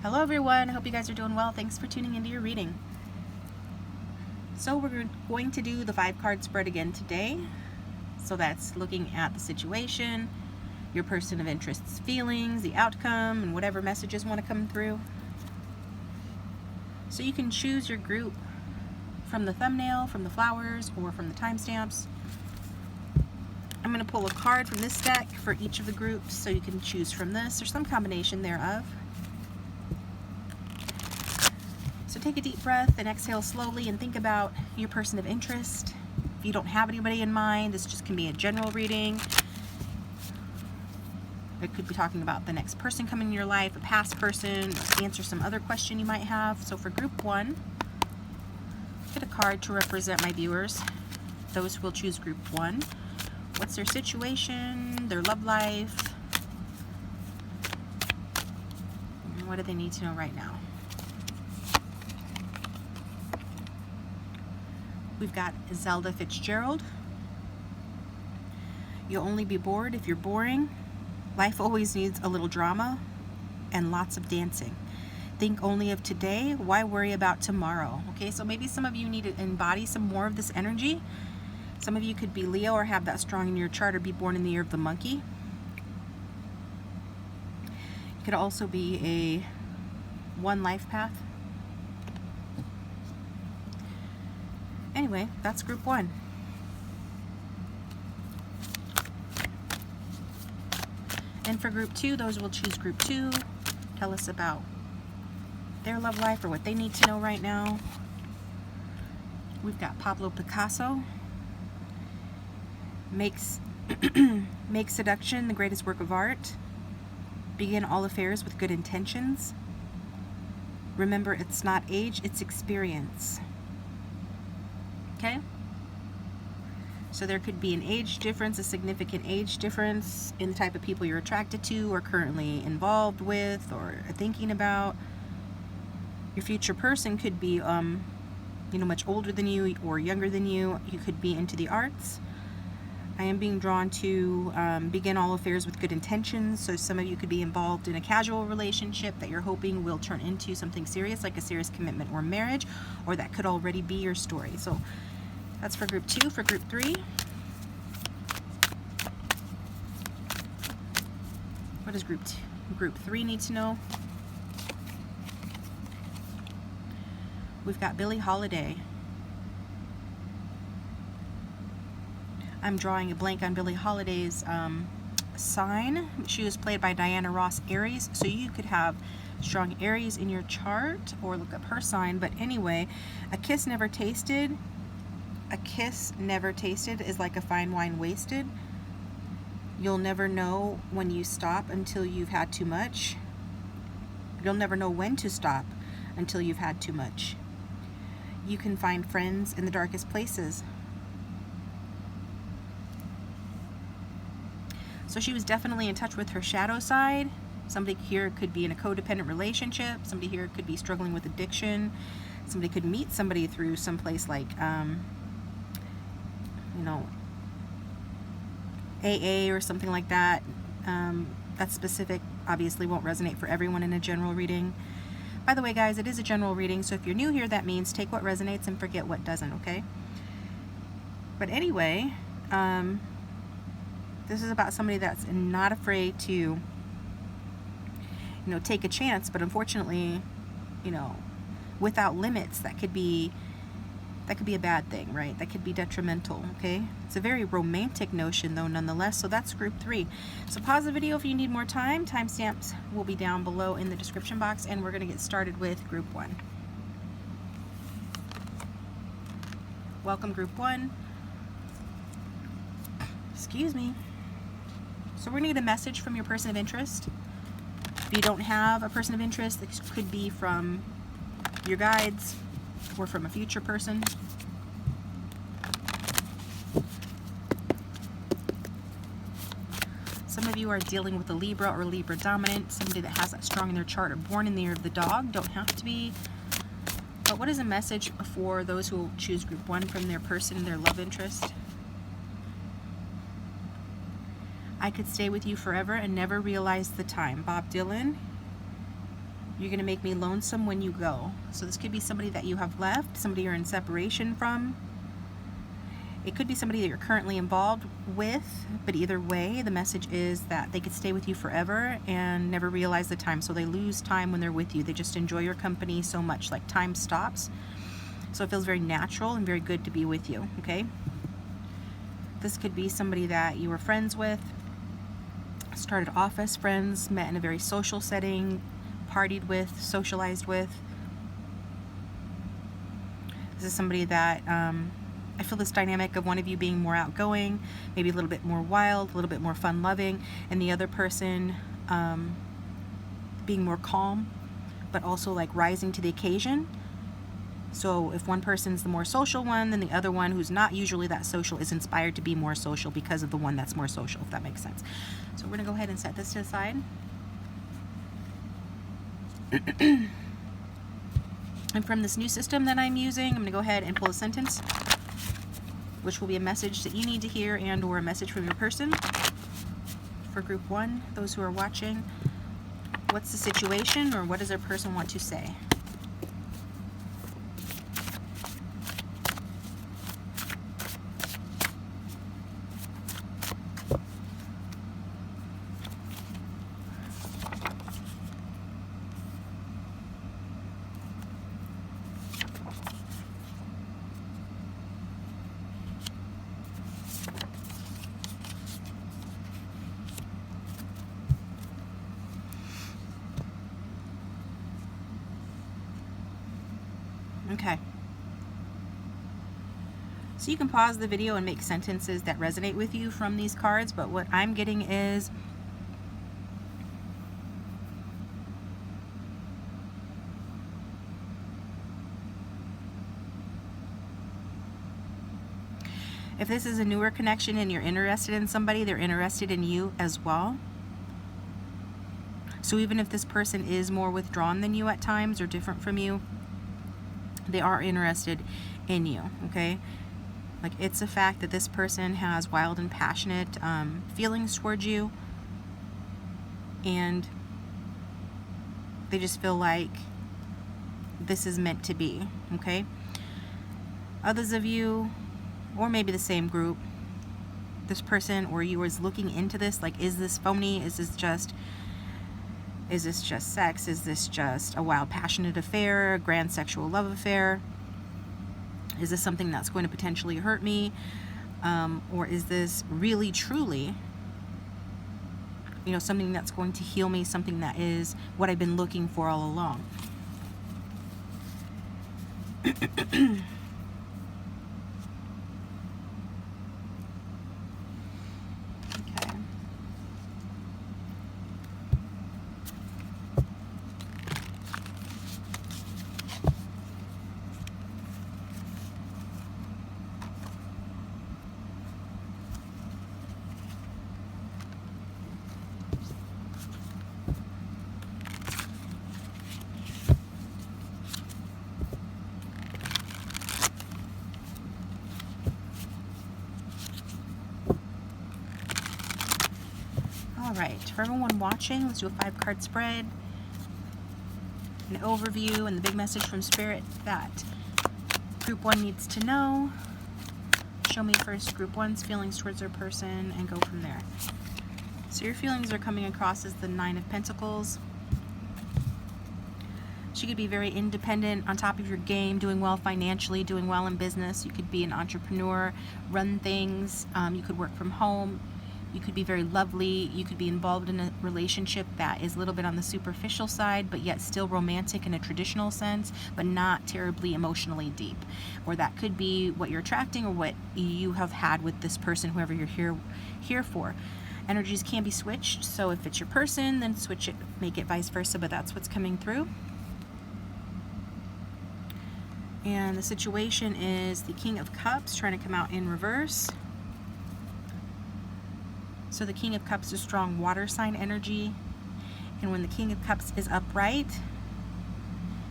Hello everyone, I hope you guys are doing well. Thanks for tuning into your reading. So we're going to do the 5-card spread again today. So that's looking at the situation, your person of interest's feelings, the outcome, and whatever messages want to come through. So you can choose your group from the thumbnail, from the flowers, or from the timestamps. I'm going to pull a card from this deck for each of the groups, so you can choose from this or some combination thereof. So take a deep breath and exhale slowly and think about your person of interest. If you don't have anybody in mind, this just can be a general reading. It could be talking about the next person coming in your life, a past person, or answer some other question you might have. So for group 1, get a card to represent my viewers. Those who will choose group 1. What's their situation, their love life? And what do they need to know right now? We've got Zelda Fitzgerald. You'll only be bored if you're boring. Life always needs a little drama and lots of dancing. Think only of today. Why worry about tomorrow? Okay, so maybe some of you need to embody some more of this energy. Some of you could be Leo or have that strong in your chart or be born in the year of the monkey. You could also be a 1 life path. Anyway, that's group 1. And for group 2, those will choose group 2. Tell us about their love life or what they need to know right now. We've got Pablo Picasso. Makes seduction the greatest work of art. Begin all affairs with good intentions. Remember, it's not age, it's experience. Okay? So there could be an age difference, a significant age difference in the type of people you're attracted to or currently involved with or are thinking about. Your future person could be much older than you or younger than you. You could be into the arts. I am being drawn to begin all affairs with good intentions. So some of you could be involved in a casual relationship that you're hoping will turn into something serious, like a serious commitment or marriage, or that could already be your story. So that's for group 2. For group 3, what does group 3 need to know? We've got Billie Holiday. I'm drawing a blank on Billie Holiday's sign. She was played by Diana Ross, Aries. So you could have strong Aries in your chart or look up her sign. But anyway, a kiss never tasted. A kiss never tasted is like a fine wine wasted. You'll never know when you stop until you've had too much. You'll never know when to stop until you've had too much. You can find friends in the darkest places. So she was definitely in touch with her shadow side. Somebody here could be in a codependent relationship. Somebody here could be struggling with addiction. Somebody could meet somebody through someplace like, AA or something like that. That specific obviously won't resonate for everyone in a general reading. By the way, guys, it is a general reading, so if you're new here, that means take what resonates and forget what doesn't, okay? But anyway, this is about somebody that's not afraid to, take a chance, but unfortunately, without limits, that could be a bad thing, right? That could be detrimental, okay? It's a very romantic notion, though, nonetheless. So that's group 3. So pause the video if you need more time. Timestamps will be down below in the description box, and we're going to get started with group 1. Welcome, group 1. Excuse me. So we're going to get a message from your person of interest. If you don't have a person of interest, this could be from your guides or from a future person. Some of you are dealing with a Libra or Libra dominant, somebody that has that strong in their chart or born in the year of the dog. Don't have to be. But what is a message for those who will choose group 1 from their person and their love interest? I could stay with you forever and never realize the time. Bob Dylan. You're going to make me lonesome when you go. So this could be somebody that you have left, somebody you're in separation from. It could be somebody that you're currently involved with, but either way, the message is that they could stay with you forever and never realize the time. So they lose time when they're with you. They just enjoy your company so much, like time stops. So it feels very natural and very good to be with you, okay? This could be somebody that you were friends with, started off as friends, met in a very social setting, partied with, socialized with. This is somebody that I feel this dynamic of one of you being more outgoing, maybe a little bit more wild, a little bit more fun-loving, and the other person being more calm, but also like rising to the occasion. So if one person's the more social one, then the other one who's not usually that social is inspired to be more social because of the one that's more social, if that makes sense. So we're going to go ahead and set this to the side. And from this new system that I'm using, I'm going to go ahead and pull a sentence, which will be a message that you need to hear and or a message from your person. For group 1, those who are watching, what's the situation, or what does their person want to say? Okay. So you can pause the video and make sentences that resonate with you from these cards, but what I'm getting is if this is a newer connection and you're interested in somebody, they're interested in you as well. So even if this person is more withdrawn than you at times or different from you, they are interested in you, okay? Like, it's a fact that this person has wild and passionate feelings towards you, and they just feel like this is meant to be, okay? Others of you, or maybe the same group, this person or you is looking into this, like, is this phony? Is this just sex? Is this just a wild, passionate affair, a grand sexual love affair? Is this something that's going to potentially hurt me? Or is this really, truly, something that's going to heal me, something that is what I've been looking for all along? Alright, for everyone watching, let's do a 5-card spread, an overview, and the big message from Spirit that Group 1 needs to know. Show me first Group 1's feelings towards their person and go from there. So your feelings are coming across as the 9 of Pentacles. She could be very independent, on top of your game, doing well financially, doing well in business. You could be an entrepreneur, run things. You could work from home. You could be very lovely. You could be involved in a relationship that is a little bit on the superficial side, but yet still romantic in a traditional sense, but not terribly emotionally deep. Or that could be what you're attracting or what you have had with this person, whoever you're here for. Energies can be switched, so if it's your person, then switch it, make it vice versa, but that's what's coming through. And the situation is the King of Cups trying to come out in reverse. So the King of Cups is strong water sign energy, and when the King of Cups is upright,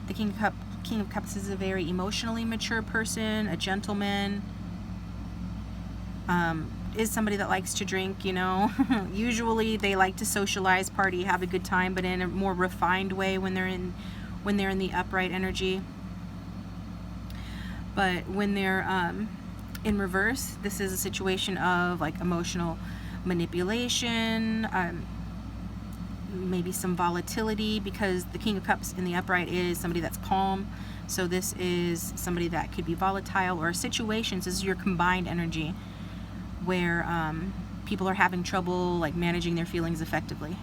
the King of Cups is a very emotionally mature person, a gentleman, is somebody that likes to drink, you know. Usually they like to socialize, party, have a good time, but in a more refined way when they're in the upright energy. But when they're in reverse, this is a situation of like emotional manipulation, maybe some volatility, because the King of Cups in the upright is somebody that's calm. So this is somebody that could be volatile, or situations, this is your combined energy, where people are having trouble like managing their feelings effectively.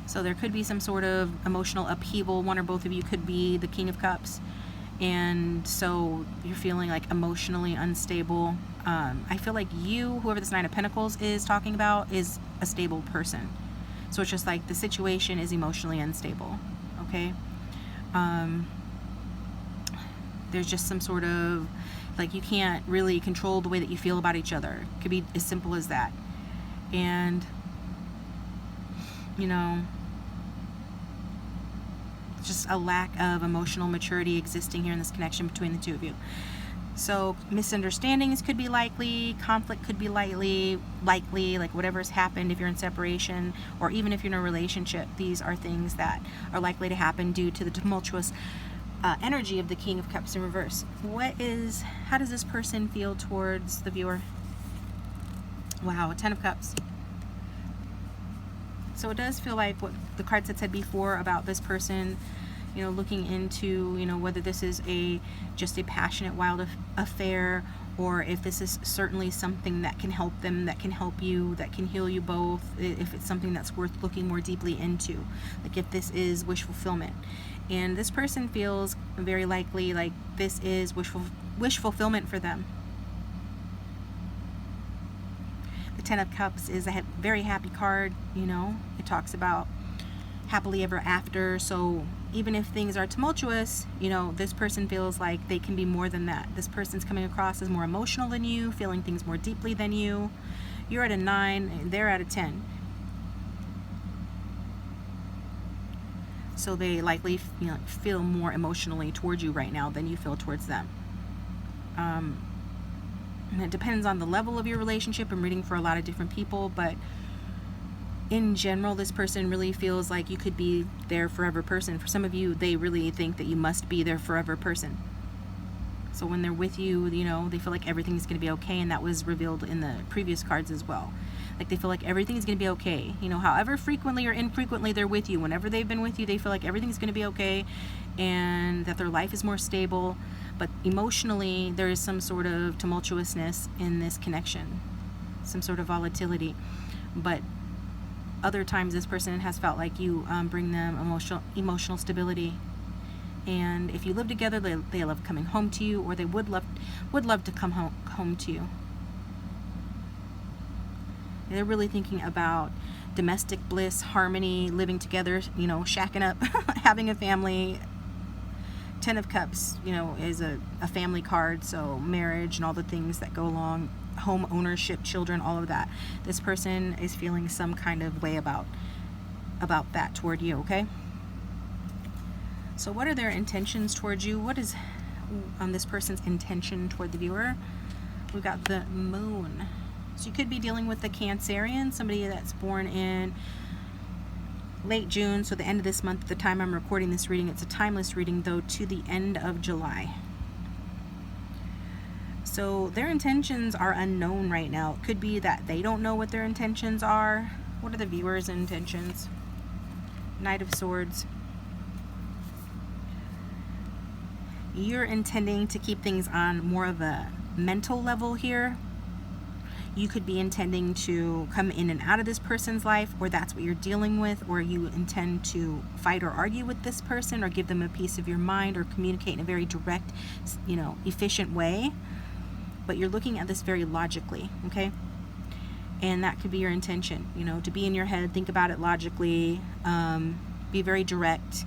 So there could be some sort of emotional upheaval. One or both of you could be the King of Cups, and so you're feeling like emotionally unstable. I feel like you, whoever this Nine of Pentacles is talking about, is a stable person. So it's just like the situation is emotionally unstable, okay? There's just some sort of, like, you can't really control the way that you feel about each other. It could be as simple as that. And, you know, just a lack of emotional maturity existing here in this connection between the two of you. So misunderstandings could be likely, conflict could be likely, like whatever's happened if you're in separation, or even if you're in a relationship, these are things that are likely to happen due to the tumultuous energy of the King of Cups in reverse. How does this person feel towards the viewer? Wow, 10 of Cups. So it does feel like what the cards had said before about this person, you know, looking into, you know, whether this is just a passionate, wild affair, or if this is certainly something that can help them, that can help you, that can heal you both, if it's something that's worth looking more deeply into, like if this is wish fulfillment. And this person feels very likely like this is wish fulfillment for them. The 10 of Cups is a very happy card, you know. It talks about happily ever after. So even if things are tumultuous, you know, this person feels like they can be more than that. This person's coming across as more emotional than you, feeling things more deeply than you. You're at a 9, and they're at a 10. So they likely, you know, feel more emotionally towards you right now than you feel towards them. And it depends on the level of your relationship. I'm reading for a lot of different people, but in general, this person really feels like you could be their forever person. For some of you, they really think that you must be their forever person. So when they're with you, you know, they feel like everything's going to be okay, and that was revealed in the previous cards as well. Like they feel like everything's going to be okay. You know, however frequently or infrequently they're with you, whenever they've been with you, they feel like everything's going to be okay, and that their life is more stable. But emotionally, there is some sort of tumultuousness in this connection, some sort of volatility. But other times this person has felt like you bring them emotional stability. And if you live together, they love coming home to you, or they would love to come home to you. They're really thinking about domestic bliss, harmony, living together, you know, shacking up, having a family. 10 of Cups, you know, is a family card, so marriage and all the things that go along, home ownership, children, all of that. This person is feeling some kind of way about that toward you, okay? So what are their intentions towards you? What is this person's intention toward the viewer? We've got the Moon. So you could be dealing with the Cancerian, somebody that's born in late June, so the end of this month. At the time I'm recording this reading, it's a timeless reading though, to the end of July. So their intentions are unknown right now. It could be that they don't know what their intentions are. What are the viewer's intentions? Knight of Swords. You're intending to keep things on more of a mental level here. You could be intending to come in and out of this person's life, or that's what you're dealing with, or you intend to fight or argue with this person, or give them a piece of your mind, or communicate in a very direct, you know, efficient way. But you're looking at this very logically, okay? And that could be your intention, you know, to be in your head, think about it logically, be very direct.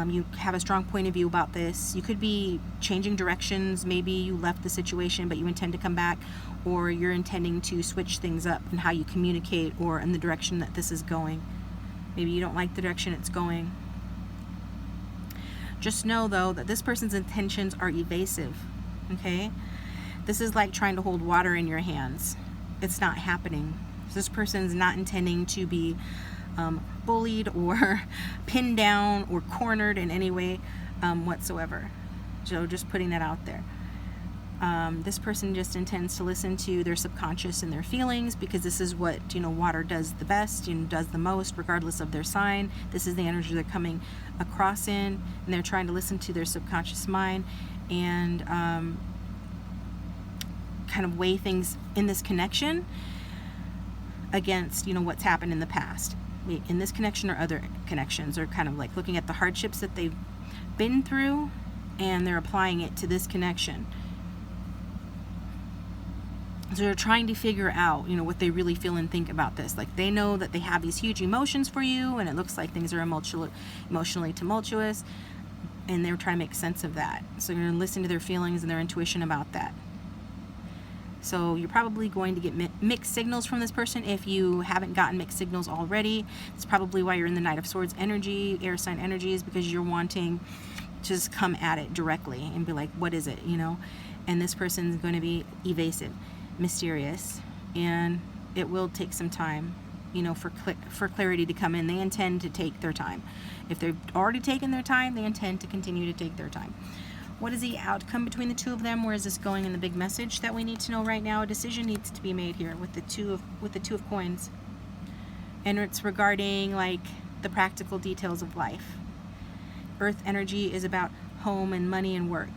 You have a strong point of view about this. You could be changing directions. Maybe you left the situation, but you intend to come back, or you're intending to switch things up in how you communicate, or in the direction that this is going. Maybe you don't like the direction it's going. Just know, though, that this person's intentions are evasive, okay? This is like trying to hold water in your hands. It's not happening. This person's not intending to be bullied or pinned down or cornered in any way whatsoever. So just putting that out there. This person just intends to listen to their subconscious and their feelings, because this is what, water does the best, does the most, regardless of their sign. This is the energy they're coming across in, and they're trying to listen to their subconscious mind and kind of weigh things in this connection against, what's happened in the past. In this connection or other connections, or kind of like looking at the hardships that they've been through, and they're applying it to this connection. So they're trying to figure out, what they really feel and think about this. Like, they know that they have these huge emotions for you, and it looks like things are emotionally tumultuous, and they're trying to make sense of that. So you're going to listen to their feelings and their intuition about that. So you're probably going to get mixed signals from this person. If you haven't gotten mixed signals already, it's probably why you're in the Knight of Swords energy, air sign energies, because you're wanting to just come at it directly and be like, what is it, And this person's going to be evasive, mysterious, and it will take some time, for clarity to come in. They intend to take their time. If they've already taken their time, they intend to continue to take their time. What is the outcome between the two of them? Where is this going in the big message that we need to know right now? A decision needs to be made here with the two of coins. And it's regarding like the practical details of life. Earth energy is about home and money and work.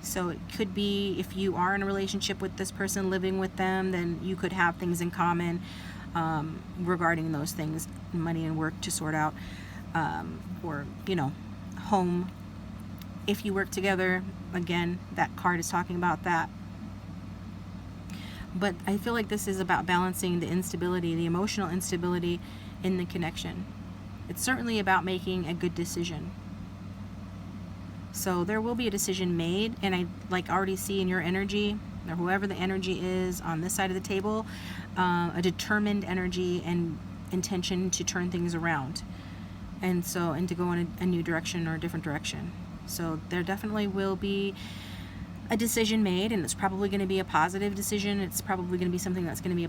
So it could be, if you are in a relationship with this person, living with them, then you could have things in common regarding those things, money and work to sort out, or, home. If you work together, again, that card is talking about that. But I feel like this is about balancing the instability, the emotional instability in the connection. It's certainly about making a good decision. So there will be a decision made, and I already see in your energy, or whoever the energy is on this side of the table, a determined energy and intention to turn things around, and to go in a new direction or a different direction. So there definitely will be a decision made, and it's probably going to be a positive decision. It's probably going to be something that's going to be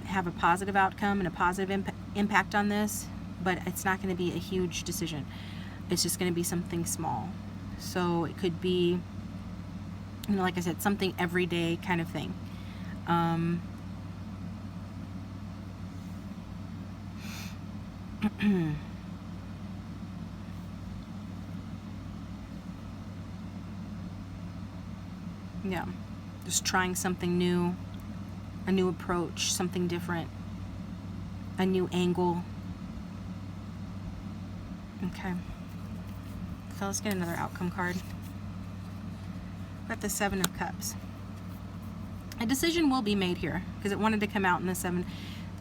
have a positive outcome and a positive impact on this, but it's not going to be a huge decision. It's just going to be something small. So it could be, like I said, something everyday kind of thing. Yeah, just trying something new, a new approach, something different, a new angle. Okay. So let's get another outcome card. Got the Seven of Cups. A decision will be made here, because it wanted to come out in the Seven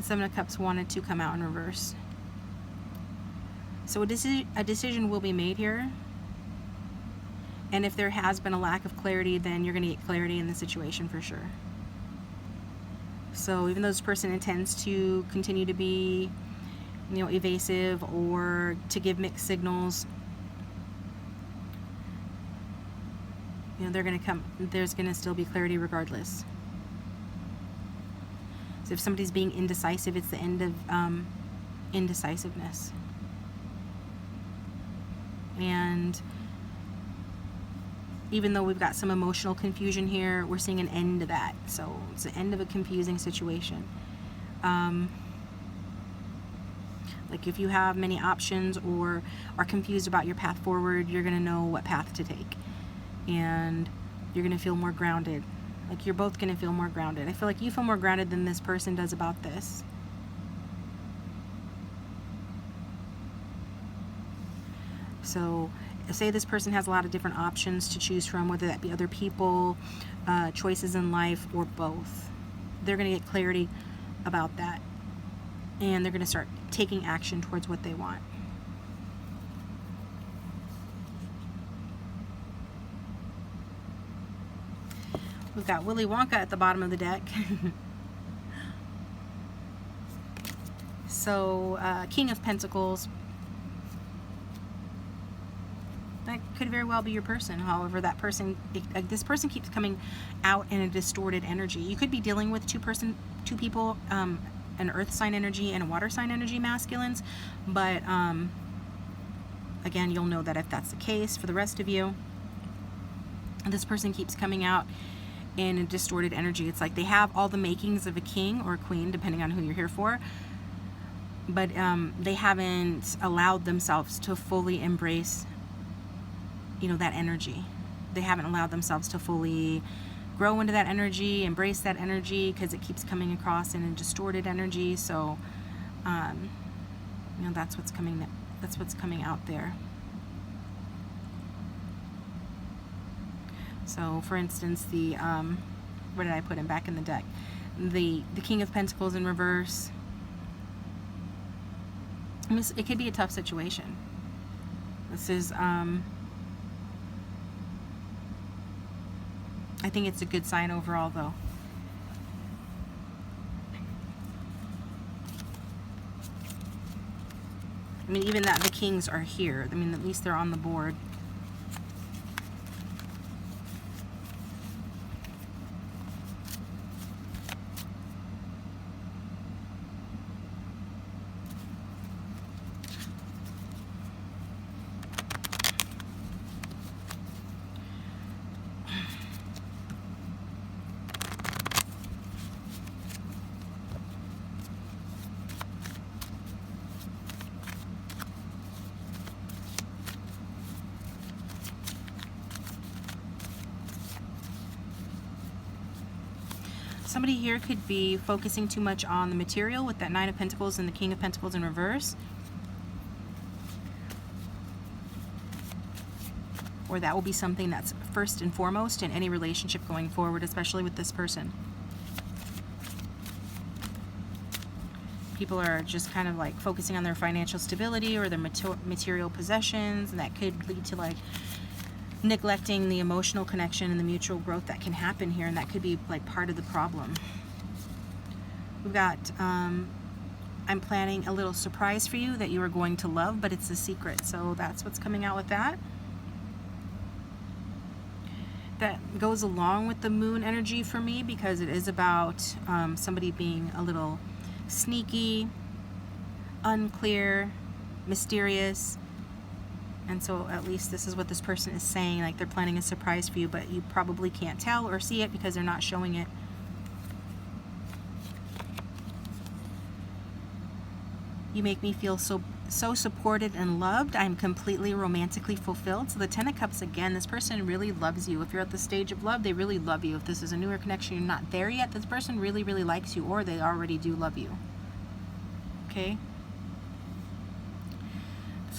of Cups wanted to come out in reverse. So a decision will be made here. And if there has been a lack of clarity, then you're going to get clarity in the situation for sure. So even though this person intends to continue to be, evasive or to give mixed signals, they're going to come. There's going to still be clarity regardless. So if somebody's being indecisive, it's the end of indecisiveness. And even though we've got some emotional confusion here, we're seeing an end to that. So it's the end of a confusing situation. Like if you have many options or are confused about your path forward, you're going to know what path to take. And you're going to feel more grounded. Like you're both going to feel more grounded. I feel like you feel more grounded than this person does about this. So say this person has a lot of different options to choose from, whether that be other people, choices in life, or both. They're going to get clarity about that. And they're going to start taking action towards what they want. We've got Willy Wonka at the bottom of the deck. So, King of Pentacles. That could very well be your person. However, that person, this person keeps coming out in a distorted energy. You could be dealing with two people, an earth sign energy and a water sign energy masculines, but again, you'll know that if that's the case. For the rest of you, this person keeps coming out in a distorted energy. It's like they have all the makings of a king or a queen, depending on who you're here for, but they haven't allowed themselves to fully embrace, that energy. They haven't allowed themselves to fully grow into that energy, embrace that energy, because it keeps coming across in a distorted energy. So, that's what's coming out there. So, for instance, where did I put him back in the deck? The King of Pentacles in reverse. It could be a tough situation. This is, I think it's a good sign overall, though. I mean, even that the kings are here. I mean, at least they're on the board. Somebody here could be focusing too much on the material with that Nine of Pentacles and the King of Pentacles in reverse. Or that will be something that's first and foremost in any relationship going forward, especially with this person. People are just kind of like focusing on their financial stability or their material possessions, and that could lead to like neglecting the emotional connection and the mutual growth that can happen here, and that could be like part of the problem. We've got I'm planning a little surprise for you that you are going to love, but it's a secret. So that's what's coming out with that. That goes along with the moon energy for me, because it is about somebody being a little sneaky, unclear, mysterious. And so at least this is what this person is saying, like they're planning a surprise for you, but you probably can't tell or see it because they're not showing it. You make me feel so supported and loved. I'm completely romantically fulfilled. So the Ten of Cups, again, this person really loves you. If you're at the stage of love, they really love you. If this is a newer connection, you're not there yet, this person really, really likes you, or they already do love you. Okay?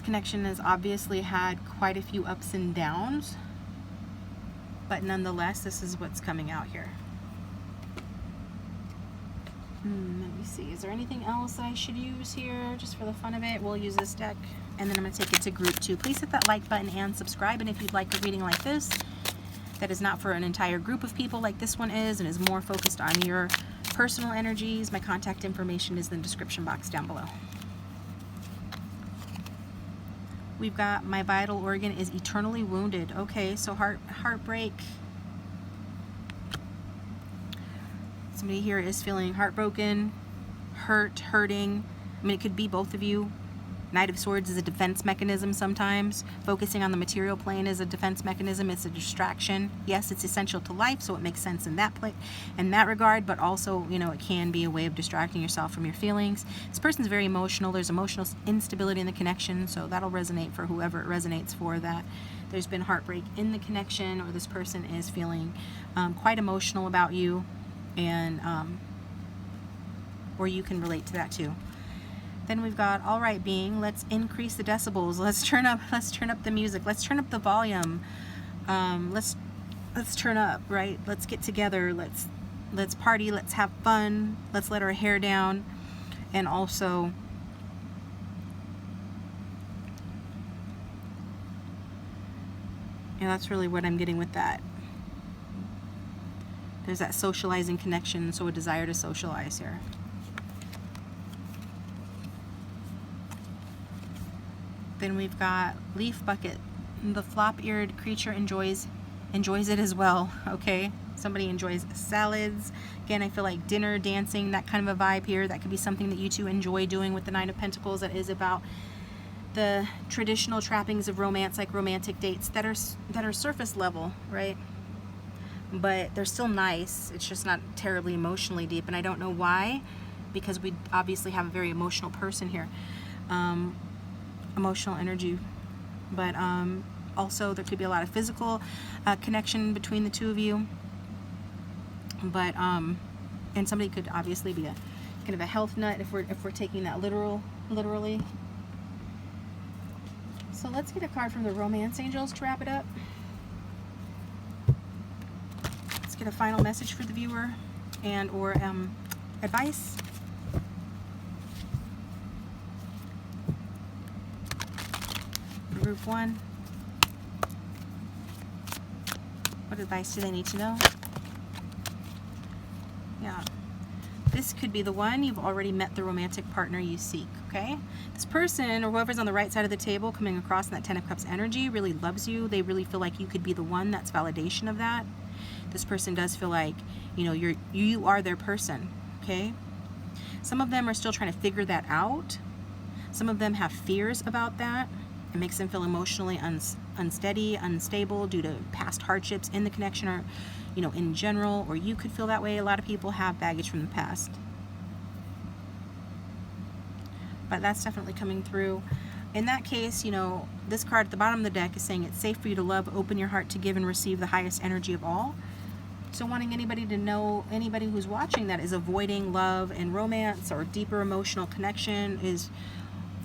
Connection has obviously had quite a few ups and downs, but nonetheless, this is what's coming out here. Let me see, is there anything else I should use here just for the fun of it? We'll use this deck, and then I'm going to take it to group 2. Please hit that like button and subscribe, and if you'd like a reading like this that is not for an entire group of people like this one is, and is more focused on your personal energies, my contact information is in the description box down below. We've got my vital organ is eternally wounded. Okay, so heartbreak. Somebody here is feeling heartbroken, hurting. I mean, it could be both of you. Knight of Swords is a defense mechanism sometimes. Focusing on the material plane is a defense mechanism. It's a distraction. Yes, it's essential to life, so it makes sense in that regard, but also, it can be a way of distracting yourself from your feelings. This person's very emotional. There's emotional instability in the connection, so that'll resonate for whoever it resonates for, that there's been heartbreak in the connection, or this person is feeling quite emotional about you, and or you can relate to that too. Then we've got, all right, being, let's increase the decibels. Let's turn up the music. Let's turn up the volume. Let's turn up, right? Let's get together. Let's party. Let's have fun. Let's let our hair down. And also, that's really what I'm getting with that. There's that socializing connection, so a desire to socialize here. Then we've got leaf bucket The flop-eared creature enjoys it as well, okay? Somebody enjoys salads. Again, I feel like dinner, dancing, that kind of a vibe here. That could be something that you two enjoy doing with the Nine of Pentacles. That is about the traditional trappings of romance, like romantic dates that are surface level, right? But they're still nice. It's just not terribly emotionally deep, and I don't know why, because we obviously have a very emotional person here, emotional energy. But also there could be a lot of physical connection between the two of you. But and somebody could obviously be a kind of a health nut if we're taking that literally. So let's get a card from the Romance Angels to wrap it up. Let's get a final message for the viewer and or advice. For group 1. What advice do they need to know? Yeah. This could be the one. You've already met the romantic partner you seek, okay? This person, or whoever's on the right side of the table coming across in that Ten of Cups energy, really loves you. They really feel like you could be the one. That's validation of that. This person does feel like, you know, you are their person, okay? Some of them are still trying to figure that out. Some of them have fears about that. It makes them feel emotionally unsteady, unstable due to past hardships in the connection, or, you know, in general, or you could feel that way. A lot of people have baggage from the past. But that's definitely coming through. In that case, you know, this card at the bottom of the deck is saying it's safe for you to love, open your heart to give and receive the highest energy of all. So wanting anybody to know, anybody who's watching that is avoiding love and romance or deeper emotional connection, is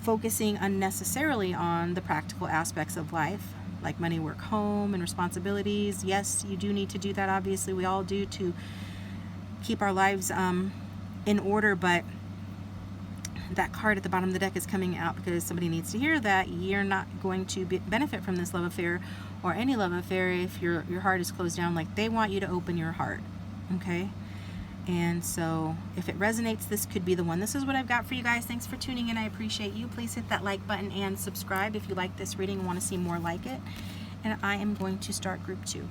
focusing unnecessarily on the practical aspects of life, like money, work, home, and responsibilities. Yes, you do need to do that. Obviously, we all do, to keep our lives in order, but that card at the bottom of the deck is coming out because somebody needs to hear that you're not going to benefit from this love affair or any love affair if your heart is closed down. Like, they want you to open your heart, okay? And so if it resonates, this could be the one. This is what I've got for you guys. Thanks for tuning in. I appreciate you. Please hit that like button and subscribe if you like this reading and want to see more like it. And I am going to start group 2.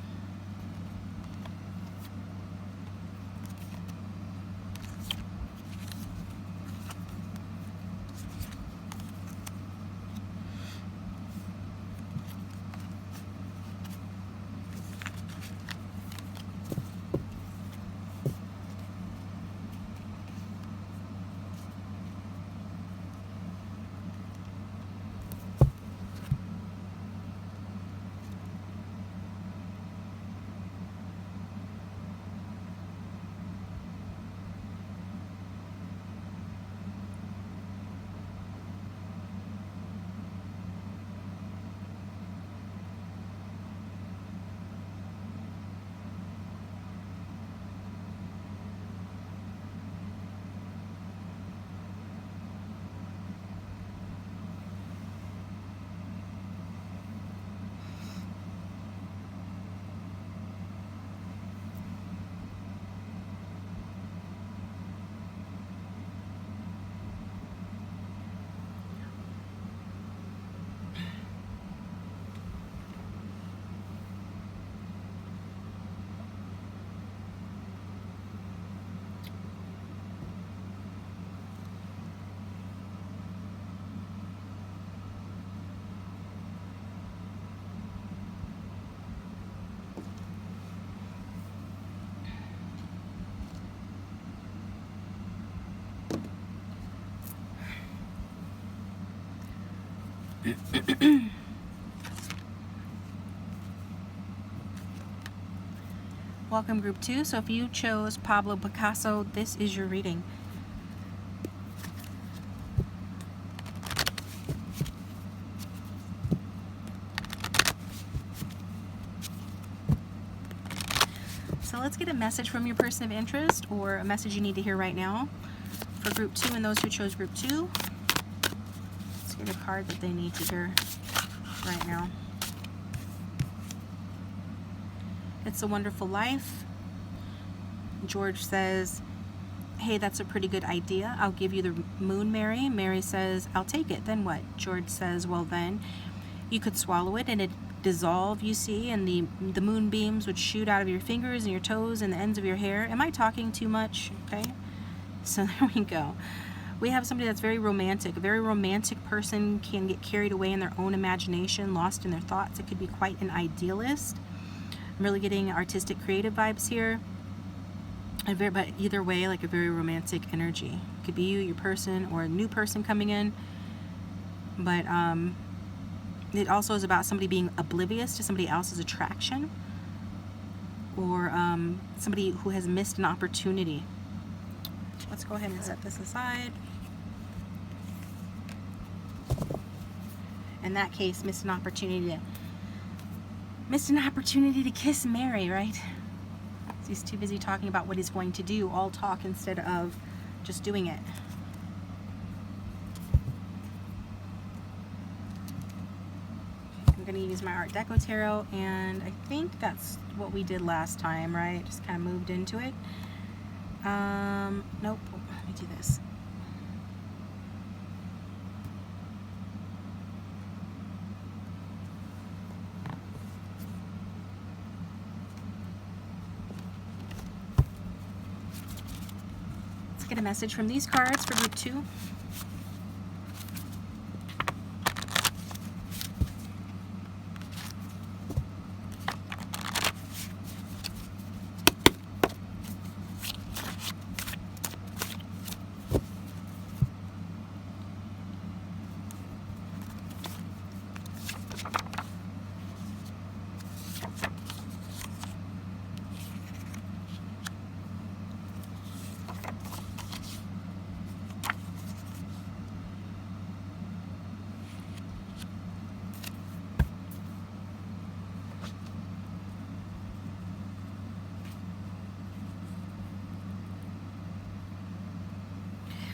Welcome group 2. So if you chose Pablo Picasso, this is your reading. So let's get a message from your person of interest, or a message you need to hear right now for group 2 and those who chose group 2. Let's get a card that they need to hear right now. It's a Wonderful Life. George says, hey, that's a pretty good idea. I'll give you the moon, Mary. Mary says, I'll take it. Then what? George says, well then, You could swallow it and it dissolve, you see, and the moonbeams would shoot out of your fingers and your toes and the ends of your hair. Am I talking too much? Okay, so there we go. We have somebody that's very romantic. A very romantic person can get carried away in their own imagination, lost in their thoughts. It could be quite an idealist. I'm really getting artistic, creative vibes here. But either way, like a very romantic energy. It could be you, your person, or a new person coming in. But it also is about somebody being oblivious to somebody else's attraction, or somebody who has missed an opportunity. Let's go ahead and set this aside. In that case, missed an opportunity to kiss Mary, right? He's too busy talking about what he's going to do, all talk instead of just doing it. I'm going to use my Art Deco Tarot, and I think that's what we did last time, right? Just kind of moved into it. Nope. Let me do this. Let's get a message from these cards for group 2.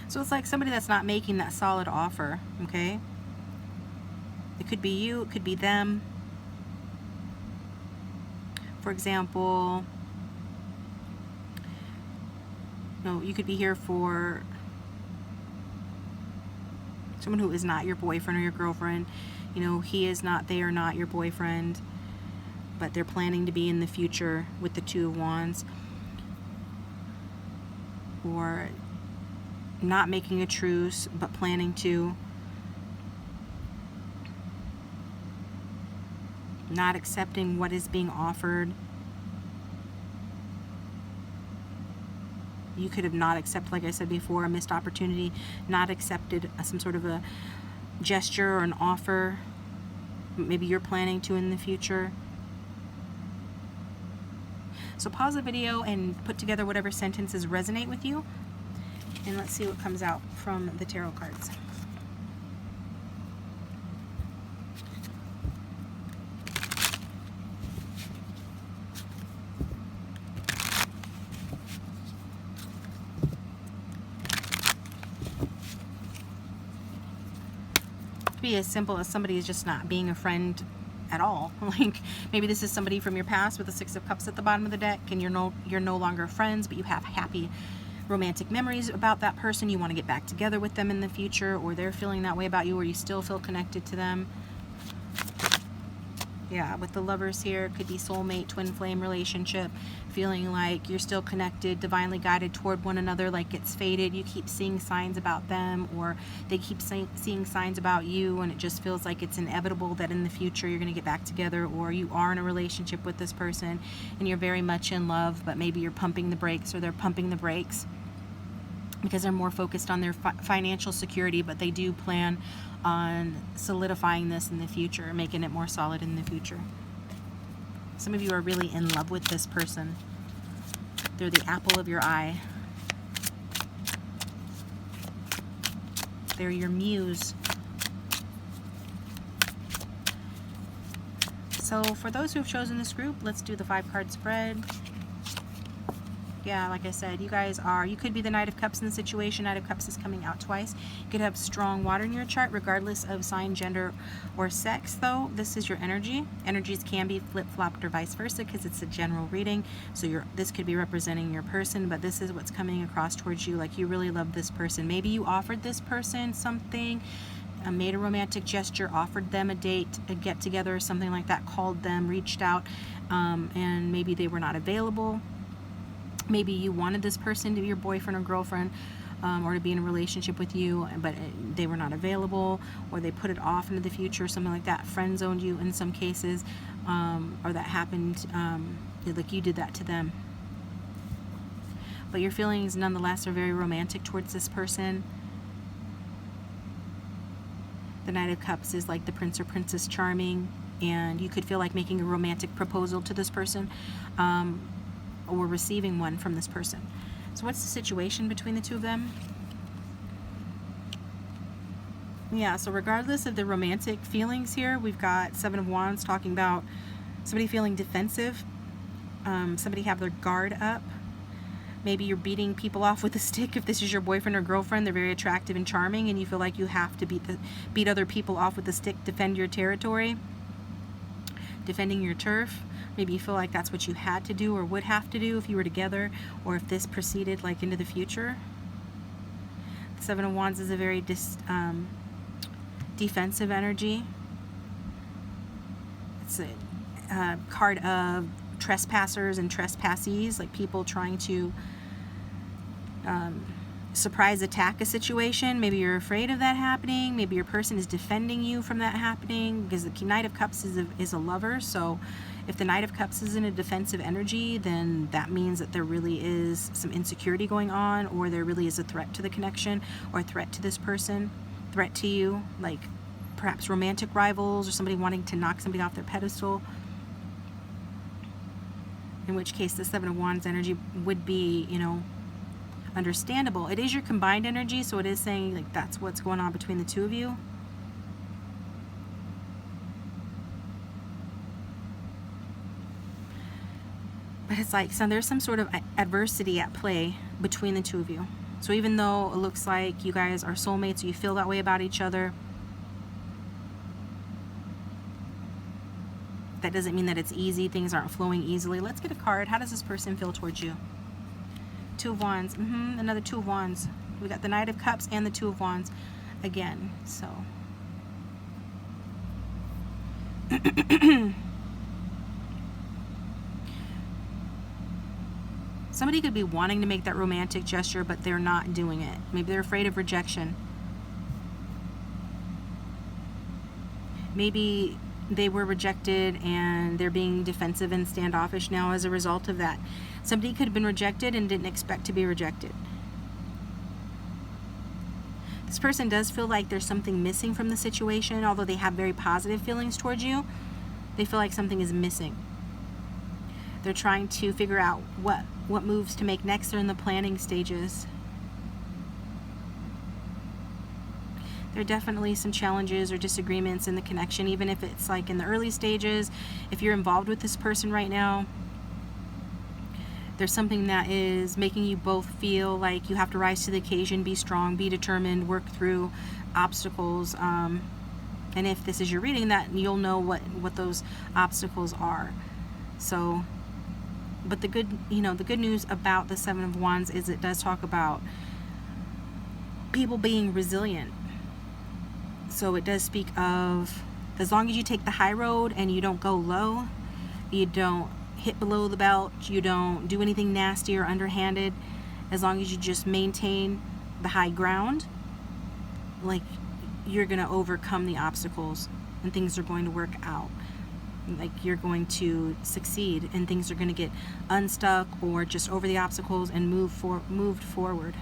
So it's like somebody that's not making that solid offer, okay? It could be you, it could be them. For example, you could be here for someone who is not your boyfriend or your girlfriend. He is not, they are not your boyfriend, but they're planning to be in the future with the Two of Wands. Or not making a truce, but planning to. Not accepting what is being offered. You could have not accepted, like I said before, a missed opportunity, not accepted some sort of a gesture or an offer. Maybe you're planning to in the future. So pause the video and put together whatever sentences resonate with you. And let's see what comes out from the tarot cards. It could be as simple as somebody is just not being a friend at all. Like maybe this is somebody from your past with the Six of Cups at the bottom of the deck, and you're no longer friends, but you have happy romantic memories about that person. You want to get back together with them in the future, or they're feeling that way about you, or you still feel connected to them. Yeah, with the Lovers here, it could be soulmate, twin flame relationship, feeling like you're still connected, divinely guided toward one another, like it's fated. You keep seeing signs about them, or they keep seeing signs about you, and it just feels like it's inevitable that in the future you're going to get back together, or you are in a relationship with this person and you're very much in love, but maybe you're pumping the brakes, or they're pumping the brakes because they're more focused on their financial security, but they do plan on solidifying this in the future, making it more solid in the future. Some of you are really in love with this person. They're the apple of your eye. They're your muse. So for those who have chosen this group, let's do the 5-card spread. Yeah, like I said, you could be the Knight of Cups in the situation. Knight of Cups is coming out twice. You could have strong water in your chart, regardless of sign, gender, or sex, though. This is your energy. Energies can be flip-flopped or vice versa, because it's a general reading. So this could be representing your person, but this is what's coming across towards you. Like you really love this person. Maybe you offered this person something, made a romantic gesture, offered them a date, a get-together, something like that, called them, reached out, and maybe they were not available. Maybe you wanted this person to be your boyfriend or girlfriend, or to be in a relationship with you, but they were not available, or they put it off into the future, something like that. Friend zoned you in some cases, or that happened, like you did that to them. But your feelings nonetheless are very romantic towards this person. The Knight of Cups is like the Prince or Princess Charming, and you could feel like making a romantic proposal to this person, or receiving one from this person. So what's the situation between the two of them? Yeah, so regardless of the romantic feelings here, we've got Seven of Wands talking about somebody feeling defensive, somebody have their guard up. Maybe you're beating people off with a stick. If this is your boyfriend or girlfriend, they're very attractive and charming, and you feel like you have to beat other people off with a stick, defend your territory, defending your turf. Maybe you feel like that's what you had to do or would have to do if you were together, or if this proceeded like into the future. The Seven of Wands is a very defensive energy. It's a card of trespassers and trespassees, like people trying to surprise attack a situation. Maybe you're afraid of that happening. Maybe your person is defending you from that happening, because the Knight of Cups is a lover. So if the Knight of Cups is in a defensive energy, then that means that there really is some insecurity going on, or there really is a threat to the connection, or a threat to this person, threat to you, like perhaps romantic rivals, or somebody wanting to knock somebody off their pedestal. In which case the Seven of Wands energy would be, understandable. It is your combined energy, so it is saying like that's what's going on between the two of you. But it's like, so there's some sort of adversity at play between the two of you. So even though it looks like you guys are soulmates, or you feel that way about each other, that doesn't mean that it's easy. Things aren't flowing easily. Let's get a card. How does this person feel towards you? Two of Wands. Another Two of Wands. We got the Knight of Cups and the Two of Wands again. So somebody could be wanting to make that romantic gesture, but they're not doing it. Maybe they're afraid of rejection. Maybe they were rejected and they're being defensive and standoffish now as a result of that. Somebody could have been rejected and didn't expect to be rejected. This person does feel like there's something missing from the situation, although they have very positive feelings towards you. They feel like something is missing. They're trying to figure out what moves to make next. They're in the planning stages. There are definitely some challenges or disagreements in the connection, even if it's like in the early stages. If you're involved with this person right now, there's something that is making you both feel like you have to rise to the occasion, be strong, be determined, work through obstacles. And if this is your reading, that you'll know what those obstacles are. So, but the good news about the Seven of Wands is it does talk about people being resilient. So it does speak of, as long as you take the high road and you don't go low, you don't hit below the belt, you don't do anything nasty or underhanded, as long as you just maintain the high ground, like you're going to overcome the obstacles and things are going to work out. Like you're going to succeed and things are going to get unstuck or just over the obstacles and moved forward.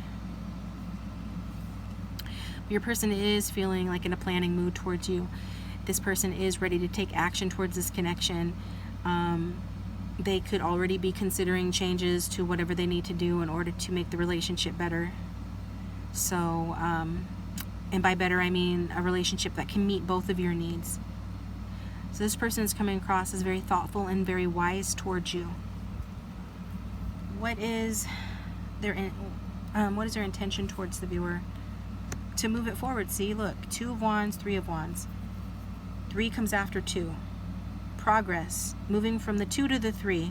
Your person is feeling like in a planning mood towards you. This person is ready to take action towards this connection. They could already be considering changes to whatever they need to do in order to make the relationship better. So, and by better I mean a relationship that can meet both of your needs. So this person is coming across as very thoughtful and very wise towards you. What is their intention towards the viewer? To move it forward. See, look, Two of Wands, Three of Wands. 3 comes after 2. Progress, moving from the 2 to the 3.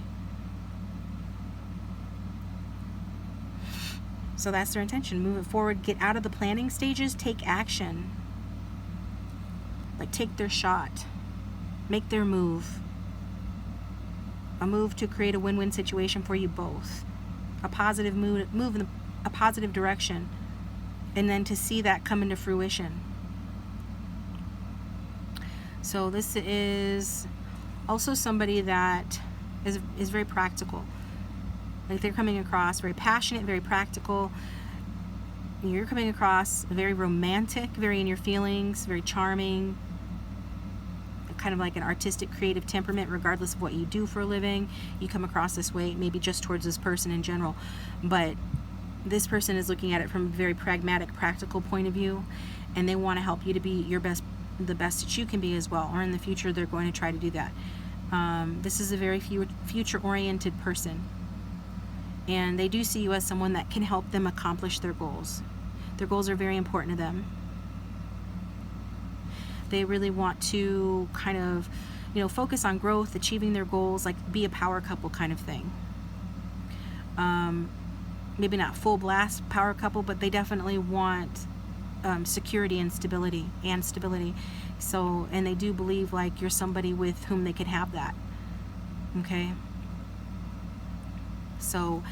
So that's their intention. Move it forward, get out of the planning stages, take action. like take their shot, make their move, a move to create a win-win situation for you both, a positive move in a positive direction, and then to see that come into fruition. So this is also somebody that is very practical. Like they're coming across very passionate, very practical. You're coming across very romantic, very in your feelings, very charming, kind of like an artistic, creative temperament, regardless of what you do for a living. You come across this way, maybe just towards this person in general, but this person is looking at it from a very pragmatic, practical point of view, and they want to help you to be your best, the best that you can be as well, or in the future they're going to try to do that. This is a very future-oriented person, and they do see you as someone that can help them accomplish their goals. Their goals are very important to them. They really want to kind of, focus on growth, achieving their goals, like be a power couple kind of thing. Maybe not full blast power couple, but they definitely want security and stability. So, and they do believe like you're somebody with whom they could have that. Okay. So,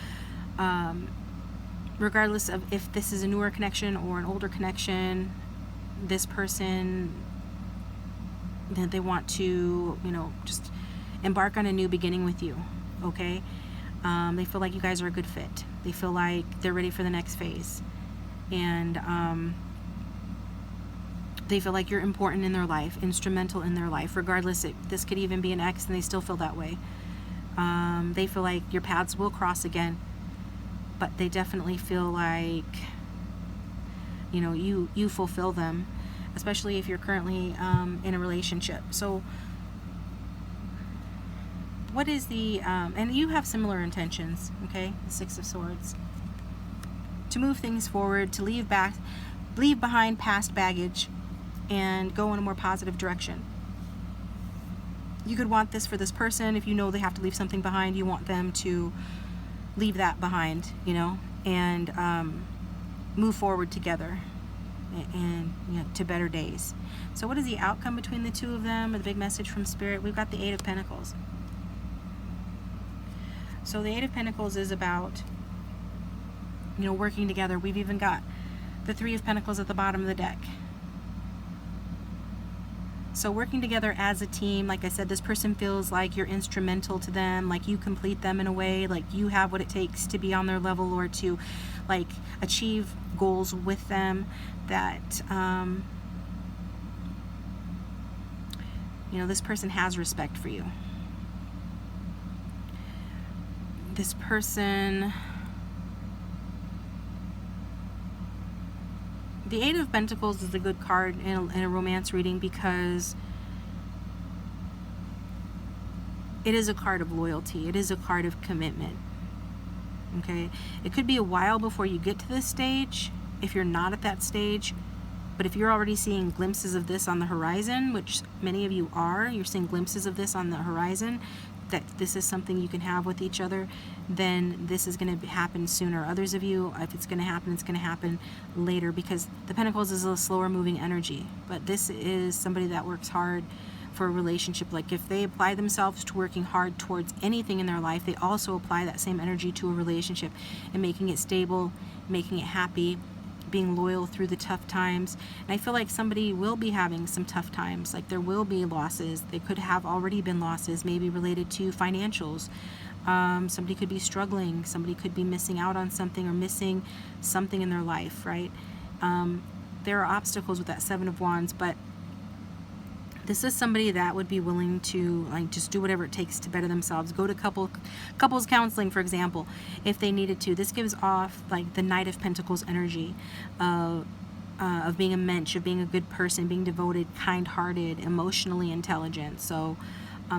regardless of if this is a newer connection or an older connection, this person, that they want to, just embark on a new beginning with you. Okay. They feel like you guys are a good fit. They feel like they're ready for the next phase. And they feel like you're important in their life, instrumental in their life, regardless. This could even be an ex and they still feel that way. They feel like your paths will cross again, but they definitely feel like, you fulfill them, especially if you're currently in a relationship. So what is the, and you have similar intentions, okay? The Six of Swords. To move things forward, to leave behind past baggage and go in a more positive direction. You could want this for this person. If you know they have to leave something behind, you want them to leave that behind, and move forward together and to better days. So what is the outcome between the two of them, or the big message from Spirit? We've got the Eight of Pentacles. So the Eight of Pentacles is about, working together. We've even got the Three of Pentacles at the bottom of the deck. So working together as a team, like I said, this person feels like you're instrumental to them, like you complete them in a way, like you have what it takes to be on their level or to like achieve goals with them, that this person has respect for you. This person, the Eight of Pentacles is a good card in a romance reading because it is a card of loyalty. It is a card of commitment. Okay? It could be a while before you get to this stage if you're not at that stage, but if you're already seeing glimpses of this on the horizon, which many of you are, you're seeing glimpses of this on the horizon, that this is something you can have with each other, then this is going to happen sooner. Others of you, if it's going to happen, it's going to happen later, because the Pentacles is a slower moving energy. But this is somebody that works hard for a relationship. Like if they apply themselves to working hard towards anything in their life, they also apply that same energy to a relationship and making it stable, making it happy, being loyal through the tough times. And I feel like somebody will be having some tough times. Like there will be losses. They could have already been losses, maybe related to financials. Somebody could be struggling. Somebody could be missing out on something or missing something in their life, right? There are obstacles with that Seven of Wands, but this is somebody that would be willing to like just do whatever it takes to better themselves. Go to couples counseling, for example, if they needed to. This gives off like the Knight of Pentacles energy of being a mensch, of being a good person, being devoted, kind-hearted, emotionally intelligent. So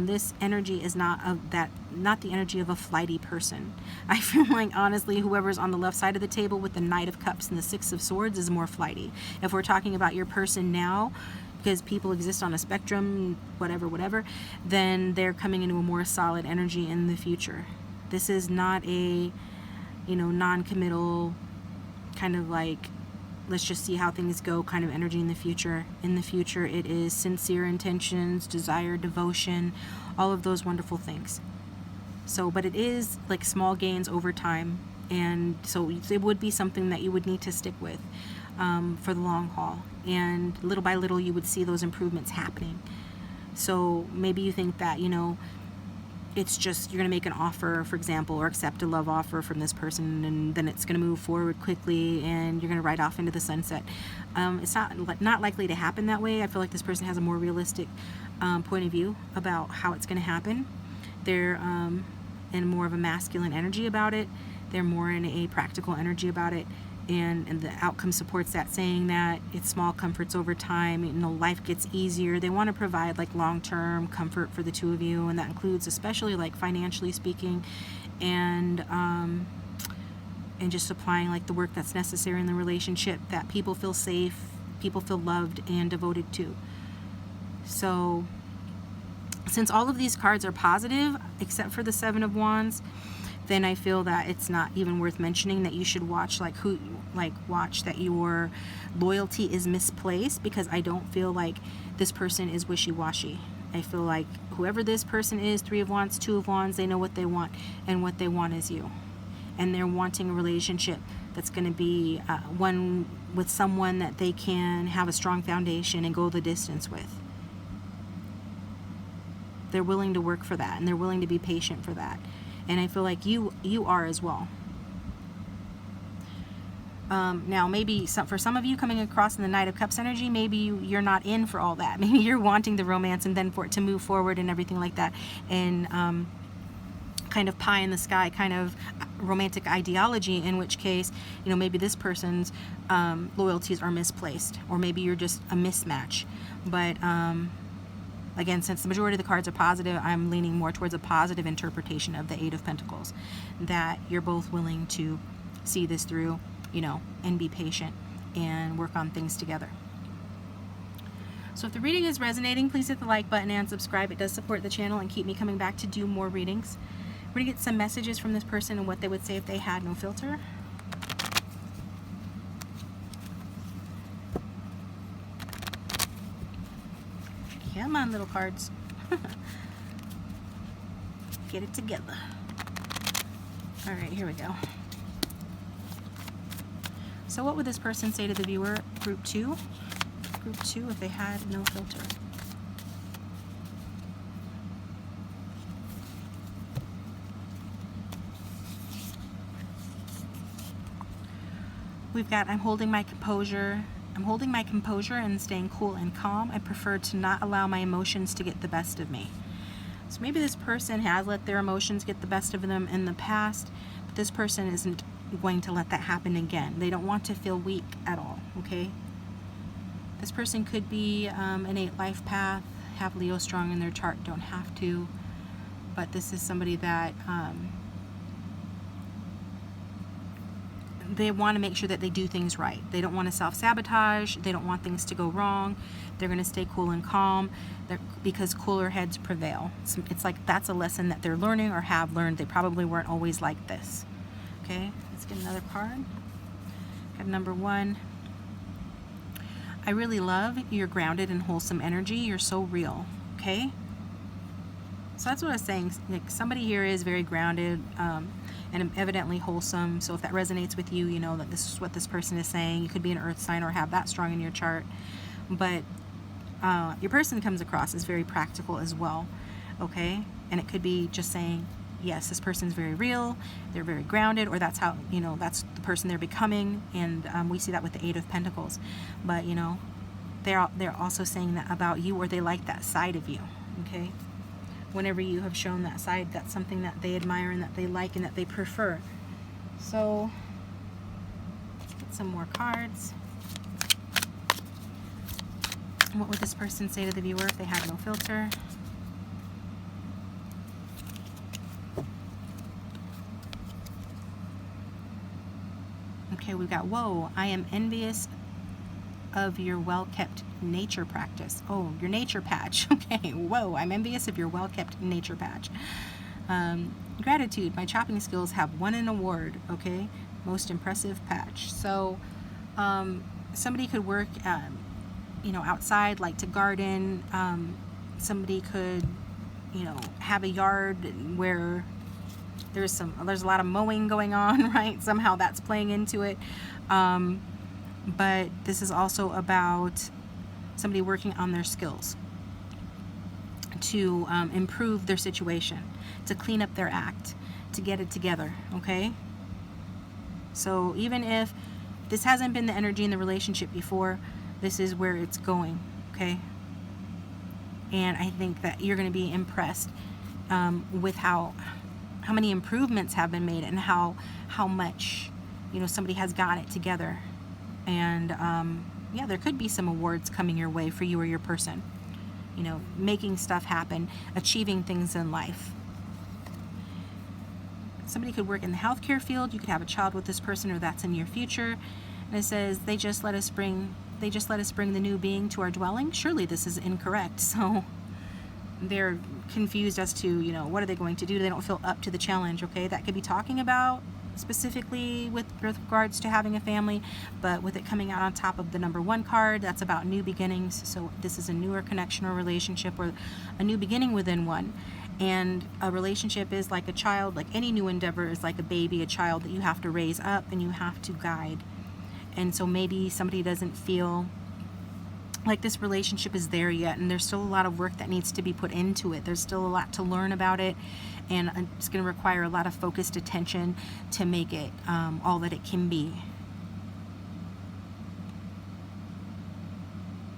this energy is not the energy of a flighty person. I feel like honestly, whoever's on the left side of the table with the Knight of Cups and the Six of Swords is more flighty. If we're talking about your person now, because people exist on a spectrum, whatever, then they're coming into a more solid energy in the future. This is not a, non-committal kind of like let's just see how things go kind of energy in the future. In the future, it is sincere intentions, desire, devotion, all of those wonderful things. So, but it is like small gains over time. And so it would be something that you would need to stick with for the long haul. And little by little, you would see those improvements happening. So maybe you think that, you know, it's just you're going to make an offer, for example, or accept a love offer from this person, and then it's going to move forward quickly and you're going to ride off into the sunset. It's not likely to happen that way. I feel like this person has a more realistic point of view about how it's going to happen. They're in more of a masculine energy about it. They're more in a practical energy about it. And the outcome supports that, saying that it's small comforts over time, you know, life gets easier. They want to provide like long-term comfort for the two of you, and that includes especially like financially speaking, and just supplying like the work that's necessary in the relationship, that people feel safe, people feel loved and devoted to. So since all of these cards are positive except for the Seven of Wands, then I feel that it's not even worth mentioning that you should watch watch that your loyalty is misplaced, because I don't feel like this person is wishy-washy. I feel like whoever this person is, Three of Wands, Two of Wands, they know what they want, and what they want is you. And they're wanting a relationship that's going to be one with someone that they can have a strong foundation and go the distance with. They're willing to work for that, and they're willing to be patient for that. And I feel like you are as well. Now, maybe for some of you coming across in the Knight of Cups energy, maybe you're not in for all that. Maybe you're wanting the romance and then for it to move forward and everything like that. And kind of pie in the sky kind of romantic ideology, in which case, you know, maybe this person's loyalties are misplaced, or maybe you're just a mismatch. But again, since the majority of the cards are positive, I'm leaning more towards a positive interpretation of the Eight of Pentacles, that you're both willing to see this through, you know, and be patient and work on things together. So if the reading is resonating, please hit the like button and subscribe. It does support the channel and keep me coming back to do more readings. We're going to get some messages from this person and what they would say if they had no filter. Come on, little cards. Get it together. All right, here we go. So what would this person say to the viewer? Group 2? Group 2 if they had no filter. We've got, I'm holding my composure. I'm holding my composure and staying cool and calm. I prefer to not allow my emotions to get the best of me. So maybe this person has let their emotions get the best of them in the past, but this person isn't going to let that happen again. They don't want to feel weak at all, okay? This person could be an 8 life path, have Leo strong in their chart, don't have to, but this is somebody that they want to make sure that they do things right. They don't want to self-sabotage. They don't want things to go wrong. They're going to stay cool and calm because cooler heads prevail. It's like that's a lesson that they're learning or have learned. They probably weren't always like this. Okay, let's get another card. Got number 1. I really love your grounded and wholesome energy. You're so real. Okay? So that's what I was saying. Like, somebody here is very grounded and evidently wholesome. So if that resonates with you, you know that this is what this person is saying. You could be an earth sign or have that strong in your chart. But your person comes across as very practical as well. Okay? And it could be just saying, yes, this person's very real, they're very grounded, or that's how, you know, that's the person they're becoming. And we see that with the Eight of Pentacles. But, you know, they're also saying that about you, or they like that side of you. Okay? Whenever you have shown that side, that's something that they admire and that they like and that they prefer. So let's get some more cards. What would this person say to the viewer if they had no filter? Okay, we've got, whoa, I am envious of your well-kept nature practice. Oh, your nature patch. Okay, whoa, I'm envious of your well-kept nature patch. Gratitude, my chopping skills have won an award. Okay, most impressive patch. So somebody could work, outside, like to garden. Somebody could, have a yard where there's a lot of mowing going on, right? Somehow that's playing into it. But this is also about somebody working on their skills to improve their situation, to clean up their act, to get it together, okay? So even if this hasn't been the energy in the relationship before, this is where it's going, okay? And I think that you're going to be impressed with how many improvements have been made, and how much, somebody has got it together. And yeah, there could be some awards coming your way for you or your person, making stuff happen, achieving things in life. Somebody could work in the healthcare field. You could have a child with this person, or that's in your future. And it says, they just let us bring the new being to our dwelling. Surely this is incorrect. So they're confused as to, what are they going to do? They don't feel up to the challenge, okay? That could be talking about specifically with regards to having a family, but with it coming out on top of the number 1 card, that's about new beginnings. So this is a newer connection or relationship, or a new beginning within one. And a relationship is like a child. Like any new endeavor is like a baby, a child that you have to raise up and you have to guide. And so maybe somebody doesn't feel like this relationship is there yet, and there's still a lot of work that needs to be put into it. There's still a lot to learn about it, and it's going to require a lot of focused attention to make it all that it can be.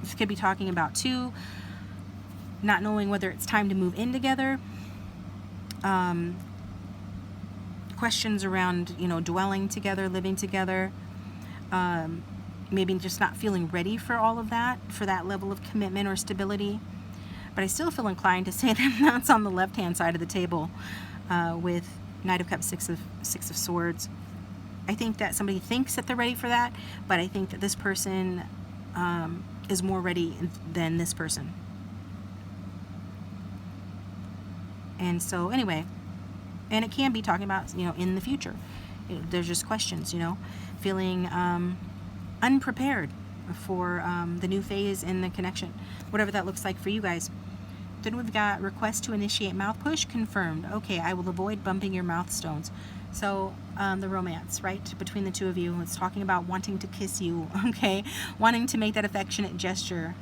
This could be talking about too, not knowing whether it's time to move in together. Questions around, dwelling together, living together. Maybe just not feeling ready for all of that, for that level of commitment or stability. But I still feel inclined to say that that's on the left-hand side of the table with Knight of Cups, Six of Swords. I think that somebody thinks that they're ready for that, but I think that this person is more ready than this person. And so anyway, and it can be talking about, in the future. There's just questions, feeling unprepared for the new phase in the connection, whatever that looks like for you guys. Then we've got request to initiate mouth push, confirmed. Okay, I will avoid bumping your mouth stones. So the romance, right, between the two of you, it's talking about wanting to kiss you, okay, wanting to make that affectionate gesture.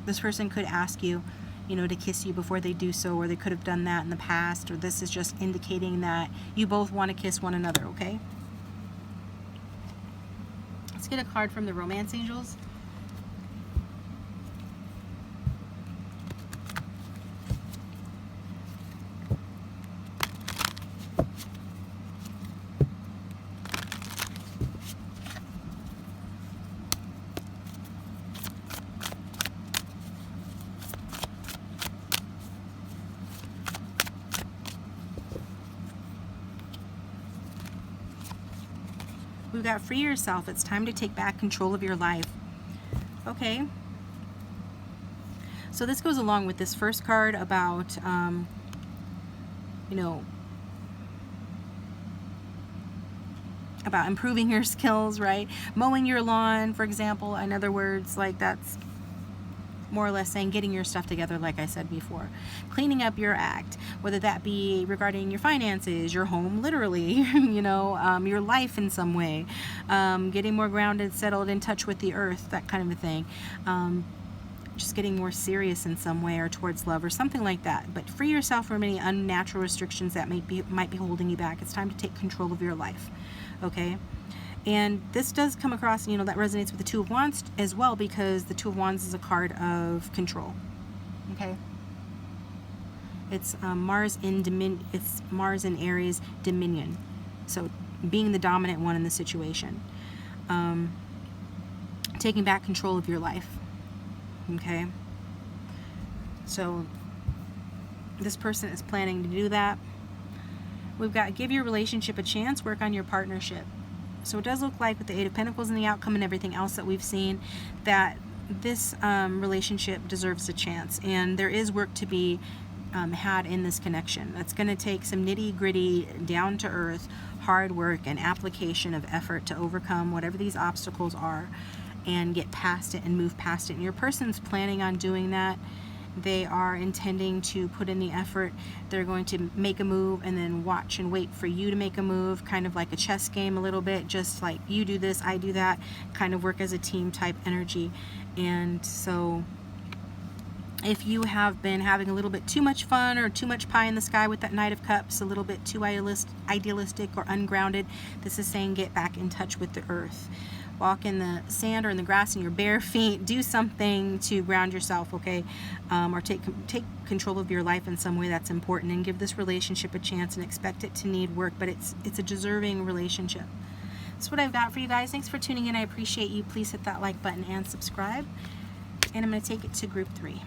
This person could ask you, to kiss you before they do so, or they could have done that in the past, or this is just indicating that you both want to kiss one another, okay? Let's get a card from the Romance Angels. We've got free yourself. It's time to take back control of your life. Okay. So this goes along with this first card about, about improving your skills, right? Mowing your lawn, for example. In other words, like that's more or less saying getting your stuff together, like I said before. Cleaning up your act, whether that be regarding your finances, your home, literally, your life in some way. Getting more grounded, settled, in touch with the earth, that kind of a thing. Just getting more serious in some way, or towards love, or something like that. But free yourself from any unnatural restrictions that might be holding you back. It's time to take control of your life. Okay? And this does come across, that resonates with the Two of Wands as well, because the Two of Wands is a card of control. Okay? It's Mars in Aries, dominion. So being the dominant one in the situation. Taking back control of your life. Okay? So this person is planning to do that. We've got give your relationship a chance, work on your partnership. So it does look like with the Eight of Pentacles and the outcome and everything else that we've seen, that this relationship deserves a chance. And there is work to be had in this connection. That's going to take some nitty-gritty, down-to-earth, hard work and application of effort to overcome whatever these obstacles are and get past it and move past it. And your person's planning on doing that. They are intending to put in the effort. They're going to make a move and then watch and wait for you to make a move, kind of like a chess game a little bit, just like you do this, I do that, kind of work as a team type energy. And so if you have been having a little bit too much fun or too much pie in the sky with that Knight of Cups, a little bit too idealistic or ungrounded, this is saying get back in touch with the earth. Walk in the sand or in the grass in your bare feet. Do something to ground yourself, okay? Or take control of your life in some way that's important, and give this relationship a chance and expect it to need work, but it's a deserving relationship. That's what I've got for you guys. Thanks for tuning in. I appreciate you. Please hit that like button and subscribe. And I'm going to take it to group 3.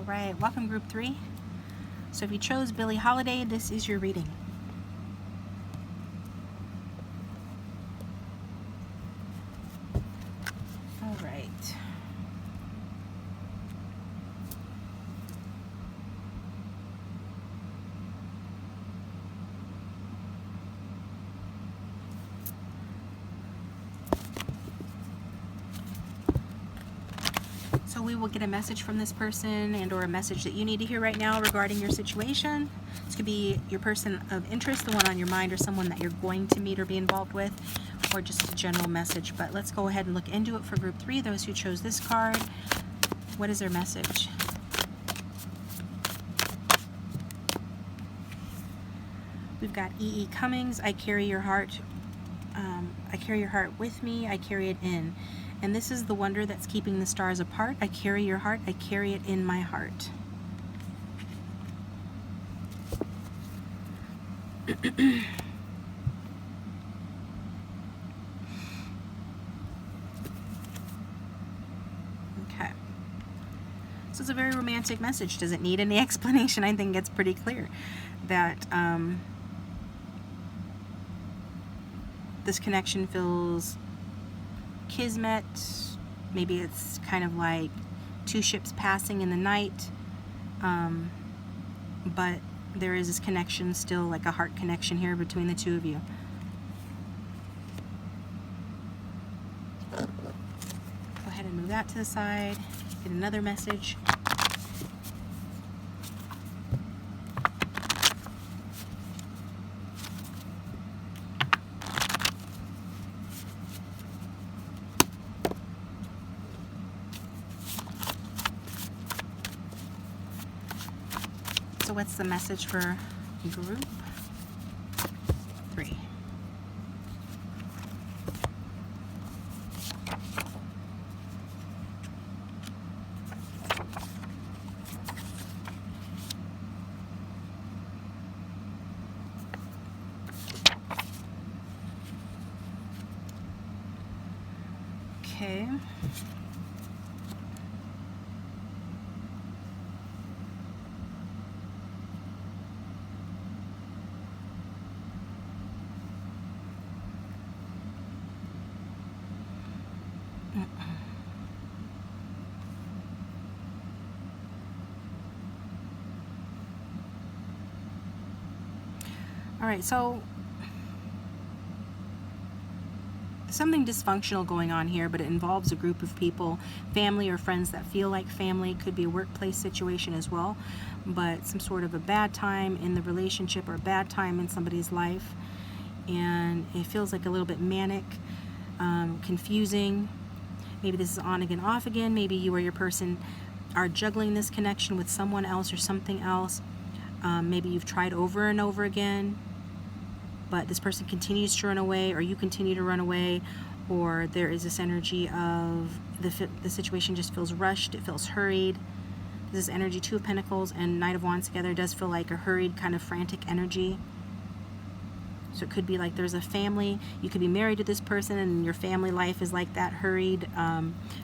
Right, welcome group 3. So if you chose Billie Holiday, this is your reading. All right. So we will get a message from this person and or a message that you need to hear right now regarding your situation. This could be your person of interest, the one on your mind, or someone that you're going to meet or be involved with, or just a general message. But let's go ahead and look into it for group 3, those who chose this card. What is their message? We've got E.E. Cummings. I carry your heart. I carry your heart with me. I carry it in. And this is the wonder that's keeping the stars apart. I carry your heart. I carry it in my heart. Okay. So it's a very romantic message. Does it need any explanation? I think it's pretty clear that this connection feels kismet. Maybe it's kind of like two ships passing in the night, but there is this connection still, like a heart connection here between the two of you. Go ahead and move that to the side. Get another message. So what's the message for group 3? Okay. All right, so something dysfunctional going on here, but it involves a group of people, family or friends that feel like family. Could be a workplace situation as well, but some sort of a bad time in the relationship or a bad time in somebody's life, and it feels like a little bit manic, confusing. Maybe this is on again, off again. Maybe you or your person are juggling this connection with someone else or something else. Maybe you've tried over and over again, but this person continues to run away, or you continue to run away, or there is this energy of the situation just feels rushed, it feels hurried. This is energy, Two of Pentacles and Knight of Wands together. It does feel like a hurried, kind of frantic energy. So it could be like there's a family, you could be married to this person and your family life is like that, hurried,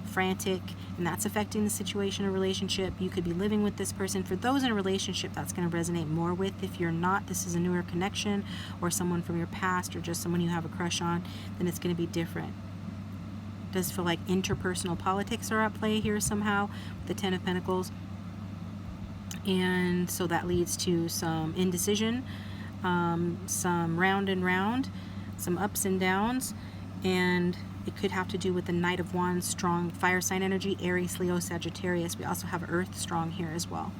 frantic, and that's affecting the situation or relationship. You could be living with this person. For those in a relationship, that's going to resonate more with. If you're not, this is a newer connection or someone from your past or just someone you have a crush on, then it's going to be different. It does feel like interpersonal politics are at play here somehow with the Ten of Pentacles. And so that leads to some indecision, some round and round, some ups and downs, and it could have to do with the Knight of Wands, strong fire sign energy, Aries, Leo, Sagittarius. We also have Earth strong here as well.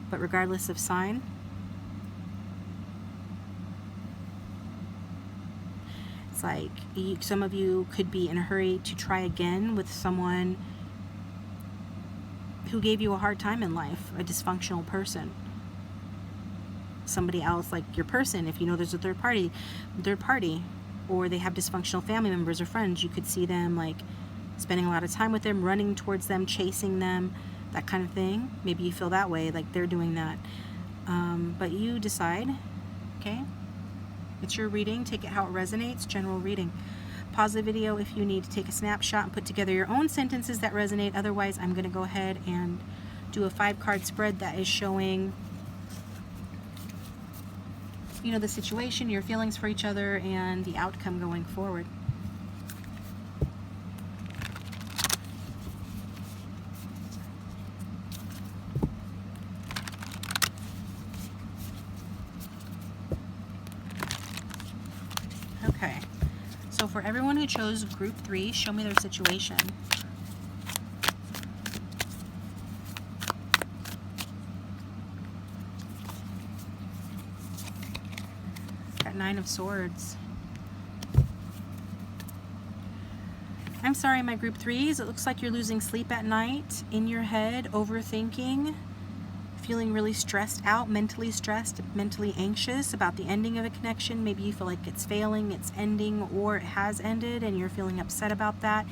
But regardless of sign, it's like some of you could be in a hurry to try again with someone who gave you a hard time in life, a dysfunctional person. Somebody else, like your person, if you know there's a third party, or they have dysfunctional family members or friends, you could see them like spending a lot of time with them, running towards them, chasing them, that kind of thing. Maybe you feel that way, like they're doing that. But you decide, okay? It's your reading. Take it how it resonates. General reading. Pause the video if you need to take a snapshot and put together your own sentences that resonate. Otherwise, I'm going to go ahead and do a 5-card spread that is showing, you know, the situation, your feelings for each other, and the outcome going forward. Okay, so for everyone who chose group 3, show me their situation. Nine of Swords. I'm sorry, my group 3s. It looks like you're losing sleep at night, in your head, overthinking, feeling really stressed out, mentally stressed, mentally anxious about the ending of a connection. Maybe you feel like it's failing, it's ending, or it has ended and you're feeling upset about that.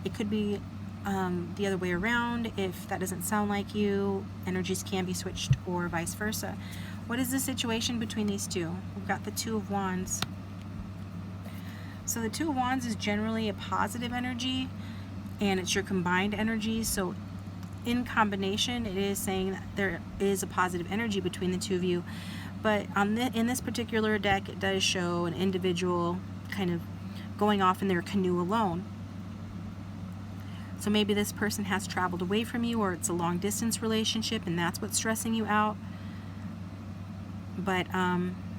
It could be the other way around. If that doesn't sound like you, energies can be switched, or vice versa. What is the situation between these two? We've got the Two of Wands. So the Two of Wands is generally a positive energy, and it's your combined energy. So in combination, it is saying that there is a positive energy between the two of you. But in this particular deck, it does show an individual kind of going off in their canoe alone. So maybe this person has traveled away from you, or it's a long distance relationship and that's what's stressing you out. But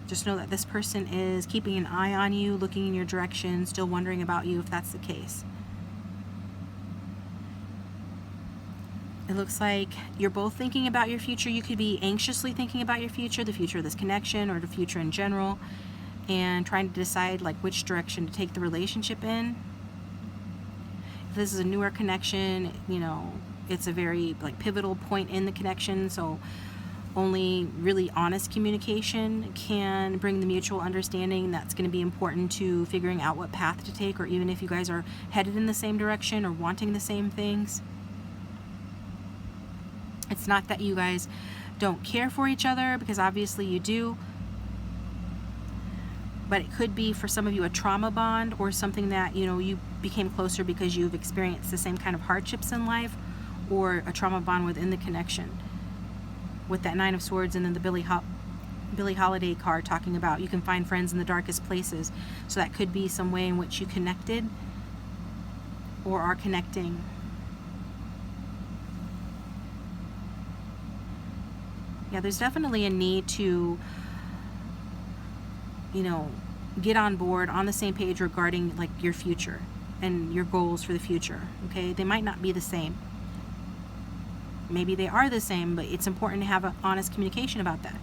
just know that this person is keeping an eye on you, looking in your direction, still wondering about you if that's the case. It looks like you're both thinking about your future. You could be anxiously thinking about your future, the future of this connection, or the future in general, and trying to decide like which direction to take the relationship in. If this is a newer connection, you know, it's a very like pivotal point in the connection, so only really honest communication can bring the mutual understanding that's going to be important to figuring out what path to take, or even if you guys are headed in the same direction or wanting the same things. It's not that you guys don't care for each other, because obviously you do, But it could be for some of you a trauma bond, or something that, you know, you became closer because you've experienced the same kind of hardships in life, or a trauma bond within the connection. With that Nine of Swords and then the Billie Holiday card talking about you can find friends in the darkest places. So that could be some way in which you connected or are connecting. Yeah, there's definitely a need to, you know, get on board, on the same page regarding like your future and your goals for the future. Okay, they might not be the same. Maybe they are the same, but it's important to have an honest communication about that.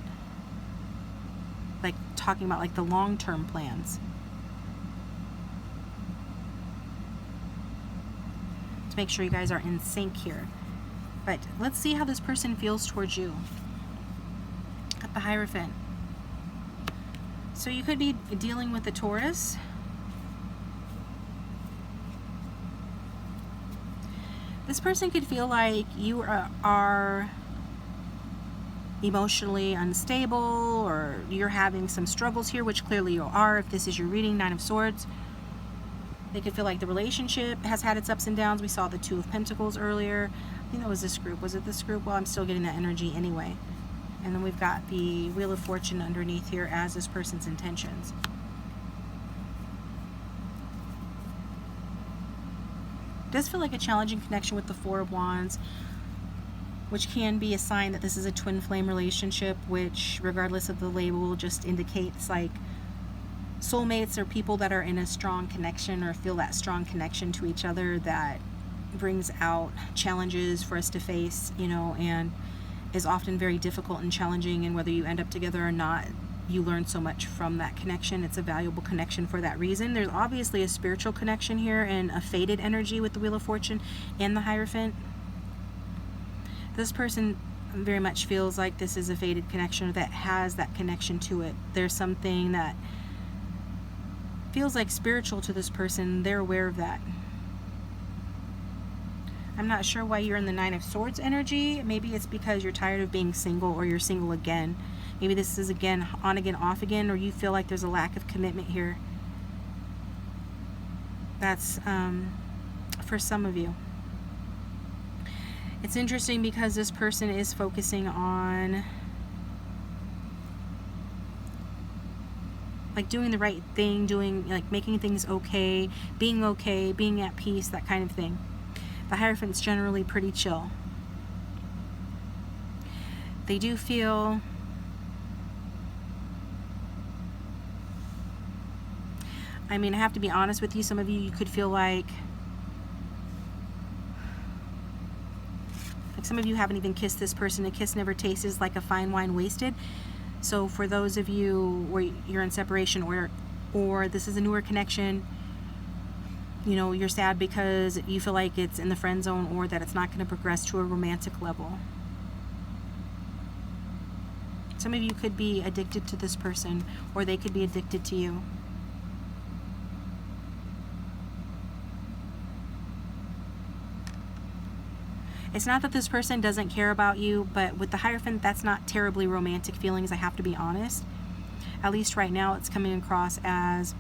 Like talking about like the long-term plans. To make sure you guys are in sync here. But let's see how this person feels towards you. Got the Hierophant. So you could be dealing with a Taurus. This person could feel like you are emotionally unstable, or you're having some struggles here, which clearly you are if this is your reading, Nine of Swords. They could feel like the relationship has had its ups and downs. We saw the Two of Pentacles earlier. I think that was this group. Was it this group? Well, I'm still getting that energy anyway. And then we've got the Wheel of Fortune underneath here as this person's intentions. It does feel like a challenging connection with the Four of Wands, which can be a sign that this is a twin flame relationship, which regardless of the label just indicates like soulmates or people that are in a strong connection or feel that strong connection to each other that brings out challenges for us to face, you know, and is often very difficult and challenging, and whether you end up together or not, you learn so much from that connection. It's a valuable connection for that reason. There's obviously a spiritual connection here and a fated energy with the Wheel of Fortune and the Hierophant. This person very much feels like this is a fated connection, or that has that connection to it. There's something that feels like spiritual to this person. They're aware of that. I'm not sure why you're in the Nine of Swords energy. Maybe it's because you're tired of being single, or you're single again. Maybe this is again on again, off again, or you feel like there's a lack of commitment here. That's for some of you. It's interesting because this person is focusing on like doing the right thing, doing like making things okay, being at peace, that kind of thing. The Hierophant's generally pretty chill. They do feel I mean, I have to be honest with you, some of you could feel like some of you haven't even kissed this person. A kiss never tastes like a fine wine wasted. So for those of you where you're in separation, or this is a newer connection, you know, you're sad because you feel like it's in the friend zone, or that it's not going to progress to a romantic level. Some of you could be addicted to this person, or they could be addicted to you. It's not that this person doesn't care about you, but with the Hierophant, that's not terribly romantic feelings, I have to be honest. At least right now, it's coming across as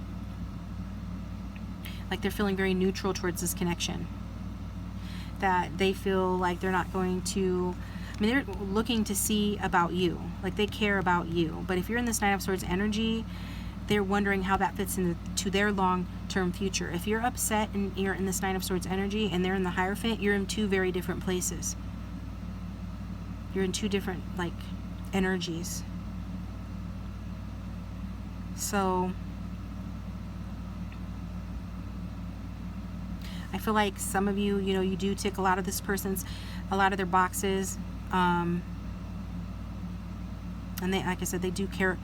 like they're feeling very neutral towards this connection. That they feel like they're not going to, I mean, they're looking to see about you. Like they care about you. But if you're in this Nine of Swords energy, they're wondering how that fits into their long-term future. If you're upset and you're in this Nine of Swords energy and they're in the Hierophant, you're in two very different places. You're in two different, like, energies. So I feel like some of you, you know, you do tick a lot of their boxes. And they, like I said, they do care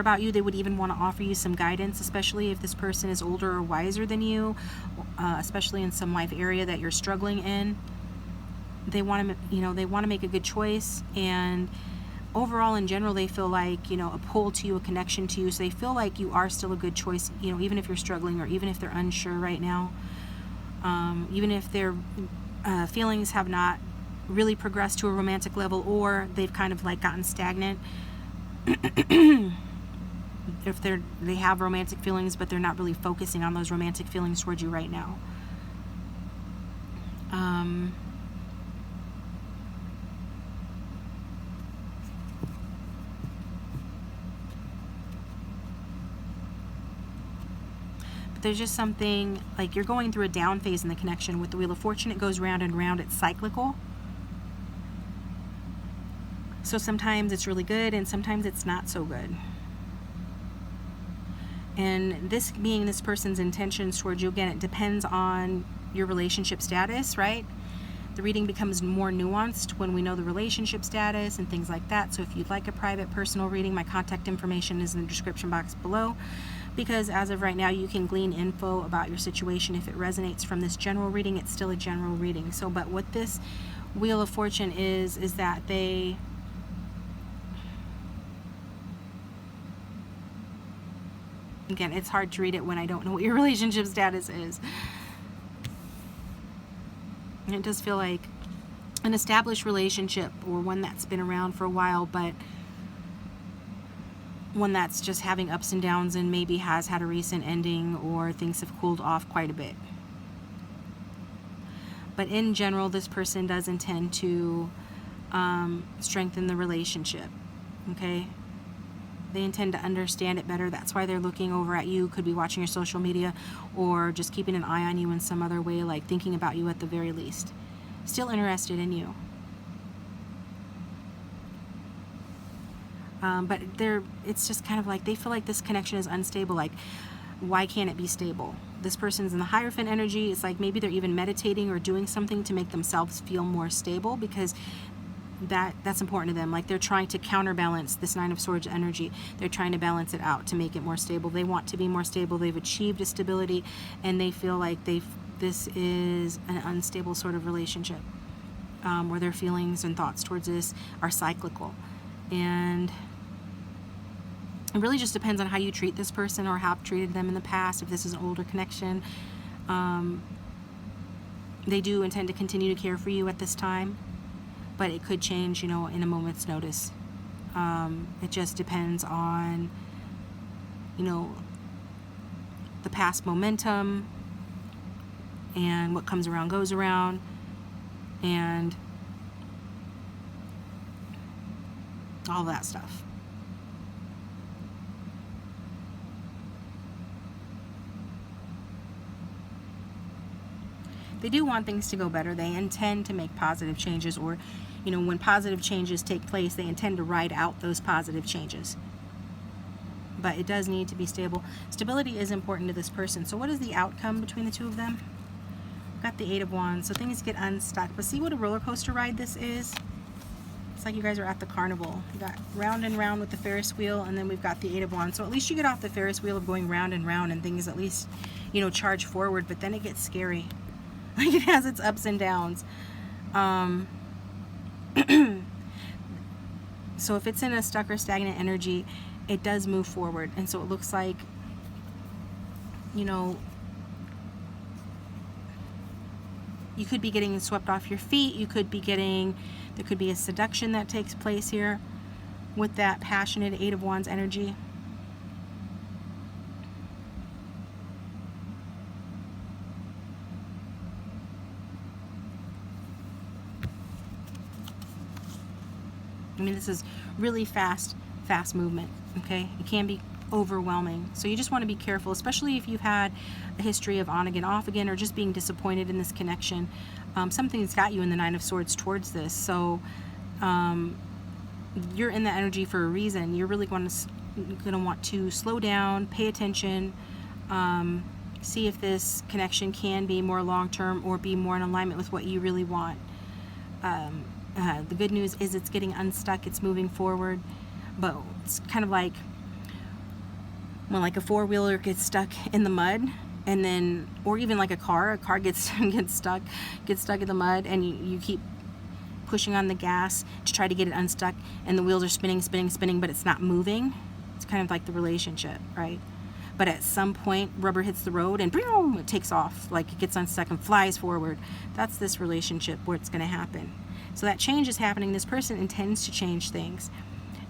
about you. They would even want to offer you some guidance, especially if this person is older or wiser than you, especially in some life area that you're struggling in. They want to, you know, they want to make a good choice, and overall in general they feel like, you know, a pull to you, a connection to you. So they feel like you are still a good choice, you know, even if you're struggling, or even if they're unsure right now, even if their feelings have not really progressed to a romantic level, or they've kind of like gotten stagnant. if they have romantic feelings, but they're not really focusing on those romantic feelings towards you right now. But there's just something like you're going through a down phase in the connection. With the Wheel of Fortune, it goes round and round. It's cyclical. So sometimes it's really good and sometimes it's not so good. And this being this person's intentions towards you, again, it depends on your relationship status, right? The reading becomes more nuanced when we know the relationship status and things like that. So if you'd like a private personal reading, my contact information is in the description box below, because as of right now, you can glean info about your situation. If it resonates from this general reading, it's still a general reading. So, but what this Wheel of Fortune is that they... Again, it's hard to read it when I don't know what your relationship status is. And it does feel like an established relationship, or one that's been around for a while, but one that's just having ups and downs and maybe has had a recent ending, or things have cooled off quite a bit. But in general, this person does intend to strengthen the relationship, okay? They intend to understand it better. That's why they're looking over at you. Could be watching your social media, or just keeping an eye on you in some other way, like thinking about you at the very least. Still interested in you. But it's just kind of like they feel like this connection is unstable. Like, why can't it be stable? This person's in the Hierophant energy. It's like maybe they're even meditating or doing something to make themselves feel more stable, because that's important to them. Like, they're trying to counterbalance this Nine of Swords energy. They're trying to balance it out to make it more stable. They want to be more stable. They've achieved a stability, and they feel like this is an unstable sort of relationship, where their feelings and thoughts towards this are cyclical. And it really just depends on how you treat this person, or have treated them in the past. If this is an older connection, they do intend to continue to care for you at this time. But it could change, in a moment's notice. It just depends on, the past momentum, and what comes around goes around, and all that stuff. They do want things to go better. They intend to make positive changes, or, when positive changes take place, they intend to ride out those positive changes. But it does need to be stable. Stability is important to this person. So what is the outcome between the two of them? We've got the Eight of Wands. So things get unstuck. But see what a roller coaster ride this is? It's like you guys are at the carnival. You got round and round with the Ferris wheel, and then we've got the Eight of Wands. So at least you get off the Ferris wheel of going round and round, and things at least, charge forward. But then it gets scary. Like, it has its ups and downs. So if it's in a stuck or stagnant energy, it does move forward. And so it looks like, you could be getting swept off your feet. There could be a seduction that takes place here with that passionate Eight of Wands energy. I mean, this is really fast movement, okay? It can be overwhelming. So you just want to be careful, especially if you've had a history of on again, off again, or just being disappointed in this connection. Something's got you in the Nine of Swords towards this. So you're in that energy for a reason. You're really going to want to slow down, pay attention, see if this connection can be more long-term or be more in alignment with what you really want. The good news is it's getting unstuck, it's moving forward, but it's kind of like when like a four-wheeler gets stuck in the mud, and then, or even like a car gets stuck in the mud, and you keep pushing on the gas to try to get it unstuck, and the wheels are spinning, but it's not moving. It's kind of like the relationship, right? But at some point, rubber hits the road and boom, it takes off, like it gets unstuck and flies forward. That's this relationship where it's going to happen. So that change is happening. This person intends to change things.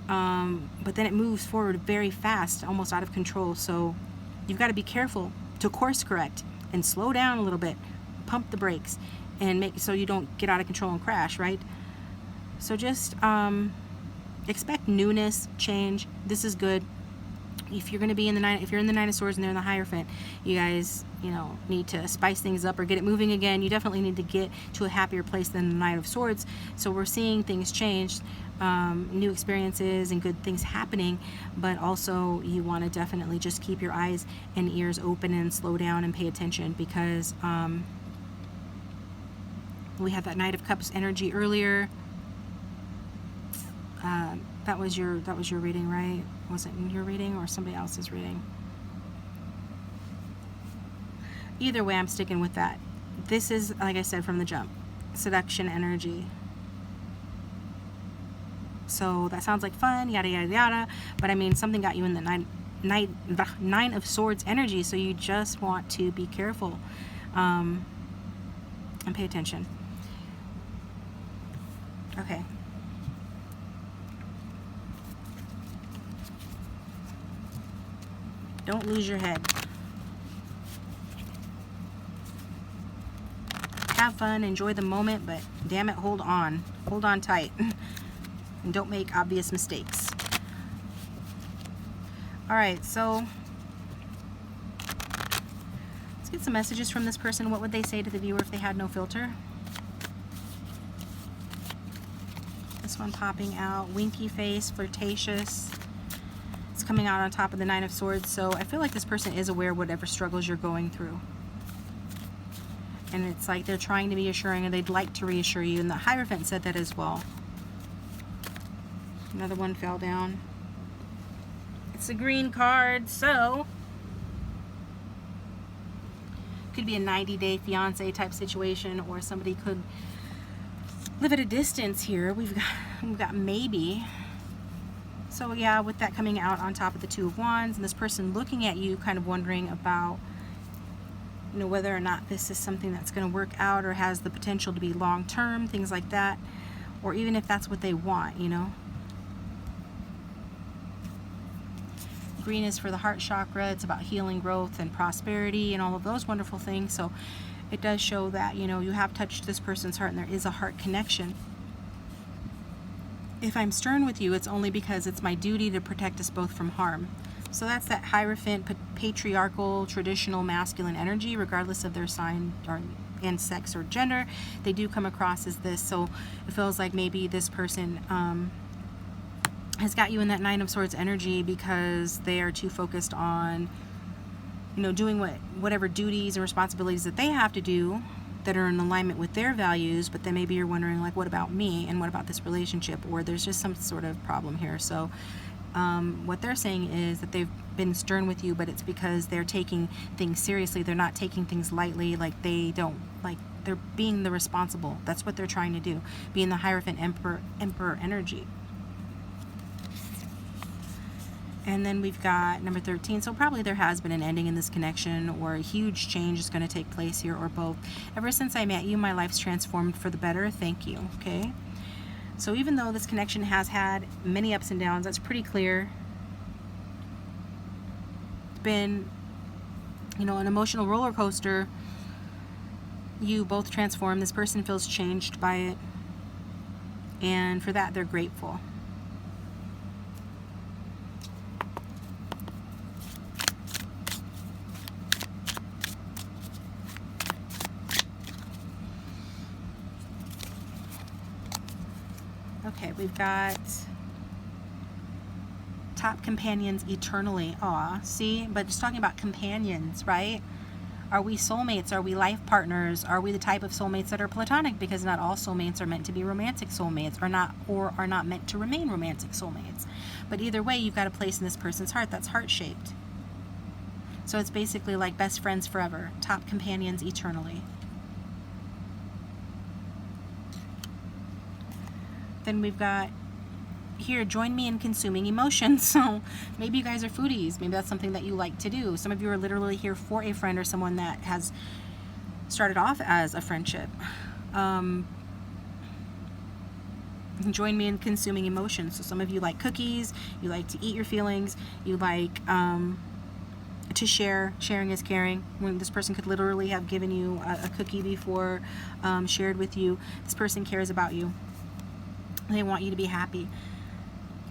but then it moves forward very fast, almost out of control. So you've got to be careful to course correct and slow down a little bit, pump the brakes, and make so you don't get out of control and crash, right? So just expect newness, change. This is good. If you're going to be in the if you're in the Nine of Swords and they're in the Hierophant, you guys, need to spice things up or get it moving again. You definitely need to get to a happier place than the Knight of Swords. So we're seeing things change, new experiences and good things happening, but also you want to definitely just keep your eyes and ears open and slow down and pay attention, because we had that Knight of Cups energy earlier. That was your reading, right? Was it your reading or somebody else's reading? Either way, I'm sticking with that. This is, like I said from the jump, seduction energy. So that sounds like fun, yada yada yada. But I mean, something got you in the Nine of Swords energy. So you just want to be careful and pay attention. Okay. Don't lose your head. Have fun, enjoy the moment, but damn it, hold on. Hold on tight. And don't make obvious mistakes. Alright, so let's get some messages from this person. What would they say to the viewer if they had no filter? This one popping out. Winky face, flirtatious. It's coming out on top of the Nine of Swords. So I feel like this person is aware of whatever struggles you're going through. And it's like they're trying to be assuring, and they'd like to reassure you. And the Hierophant said that as well. Another one fell down. It's a green card, so could be a 90-day fiance type situation, or somebody could live at a distance here. We've got maybe. So yeah, with that coming out on top of the Two of Wands, and this person looking at you, kind of wondering about, whether or not this is something that's going to work out or has the potential to be long-term, things like that, or even if that's what they want, Green is for the heart chakra. It's about healing, growth, and prosperity, and all of those wonderful things. So it does show that, you have touched this person's heart, and there is a heart connection. If I'm stern with you, it's only because it's my duty to protect us both from harm. So that's that Hierophant, patriarchal, traditional, masculine energy, regardless of their sign and sex or gender. They do come across as this. So it feels like maybe this person has got you in that Nine of Swords energy because they are too focused on, doing whatever duties and responsibilities that they have to do that are in alignment with their values, but then maybe you're wondering, like, what about me, and what about this relationship, or there's just some sort of problem here. So what they're saying is that they've been stern with you, but it's because they're taking things seriously. They're not taking things lightly. Like, they're being the responsible. That's what they're trying to do, being the Hierophant Emperor energy. And then we've got number 13. So probably there has been an ending in this connection, or a huge change is going to take place here, or both. Ever since I met you, my life's transformed for the better. Thank you. Okay. So even though this connection has had many ups and downs, that's pretty clear. It's been, an emotional roller coaster. You both transformed. This person feels changed by it. And for that, they're grateful. Okay, we've got top companions eternally. Aw, see? But just talking about companions, right? Are we soulmates? Are we life partners? Are we the type of soulmates that are platonic? Because not all soulmates are meant to be romantic soulmates, or are not meant to remain romantic soulmates. But either way, you've got a place in this person's heart that's heart-shaped. So it's basically like best friends forever, top companions eternally. Then we've got here, join me in consuming emotions. So maybe you guys are foodies. Maybe that's something that you like to do. Some of you are literally here for a friend or someone that has started off as a friendship. Join me in consuming emotions. So some of you like cookies, you like to eat your feelings, you like to share. Sharing is caring. When this person could literally have given you a cookie before, shared with you. This person cares about you. They want you to be happy.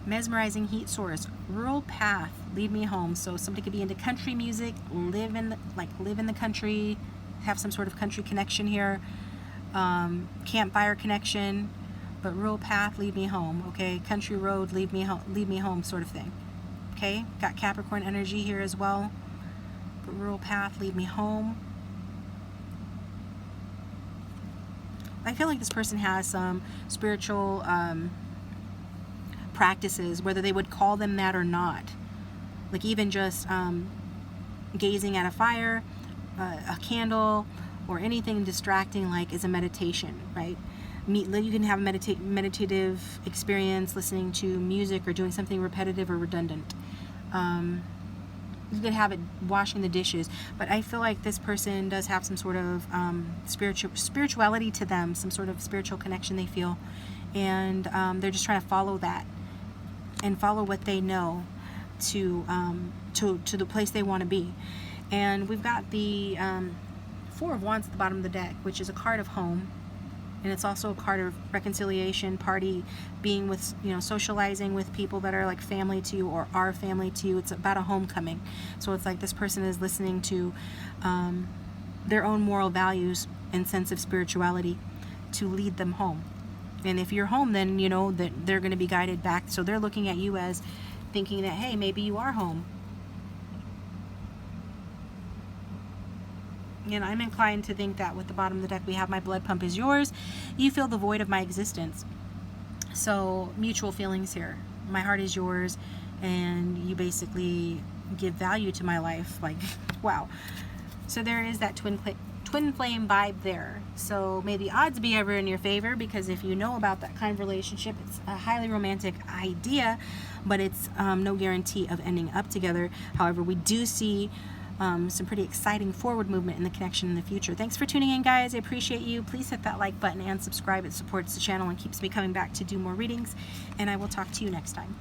Mesmerizing heat source, rural path, lead me home. So somebody could be into country music, live in the country, have some sort of country connection here, campfire connection, but rural path, lead me home. Okay, country road, lead me home, sort of thing. Okay, got Capricorn energy here as well. But rural path, lead me home. I feel like this person has some spiritual practices, whether they would call them that or not. Like even just gazing at a fire, a candle, or anything distracting, like, is a meditation, right? You can have a meditative experience listening to music or doing something repetitive or redundant. You could have it washing the dishes, but I feel like this person does have some sort of spirituality to them, some sort of spiritual connection they feel, and they're just trying to follow that and follow what they know to the place they want to be. And we've got the Four of Wands at the bottom of the deck, which is a card of home. And it's also a card of reconciliation, party, being with, socializing with people that are like family to you or are family to you. It's about a homecoming. So it's like this person is listening to their own moral values and sense of spirituality to lead them home. And if you're home, then you know that they're going to be guided back. So they're looking at you as thinking that, hey, maybe you are home. And I'm inclined to think that with the bottom of the deck we have my blood pump is yours. You feel the void of my existence. So mutual feelings here. My heart is yours, and you basically give value to my life. Like, wow. So there is that twin flame vibe there. So may the odds be ever in your favor, because if you know about that kind of relationship, it's a highly romantic idea, but it's no guarantee of ending up together. However, we do see some pretty exciting forward movement in the connection in the future. Thanks for tuning in, guys. I appreciate you. Please hit that like button and subscribe. It supports the channel and keeps me coming back to do more readings. And I will talk to you next time.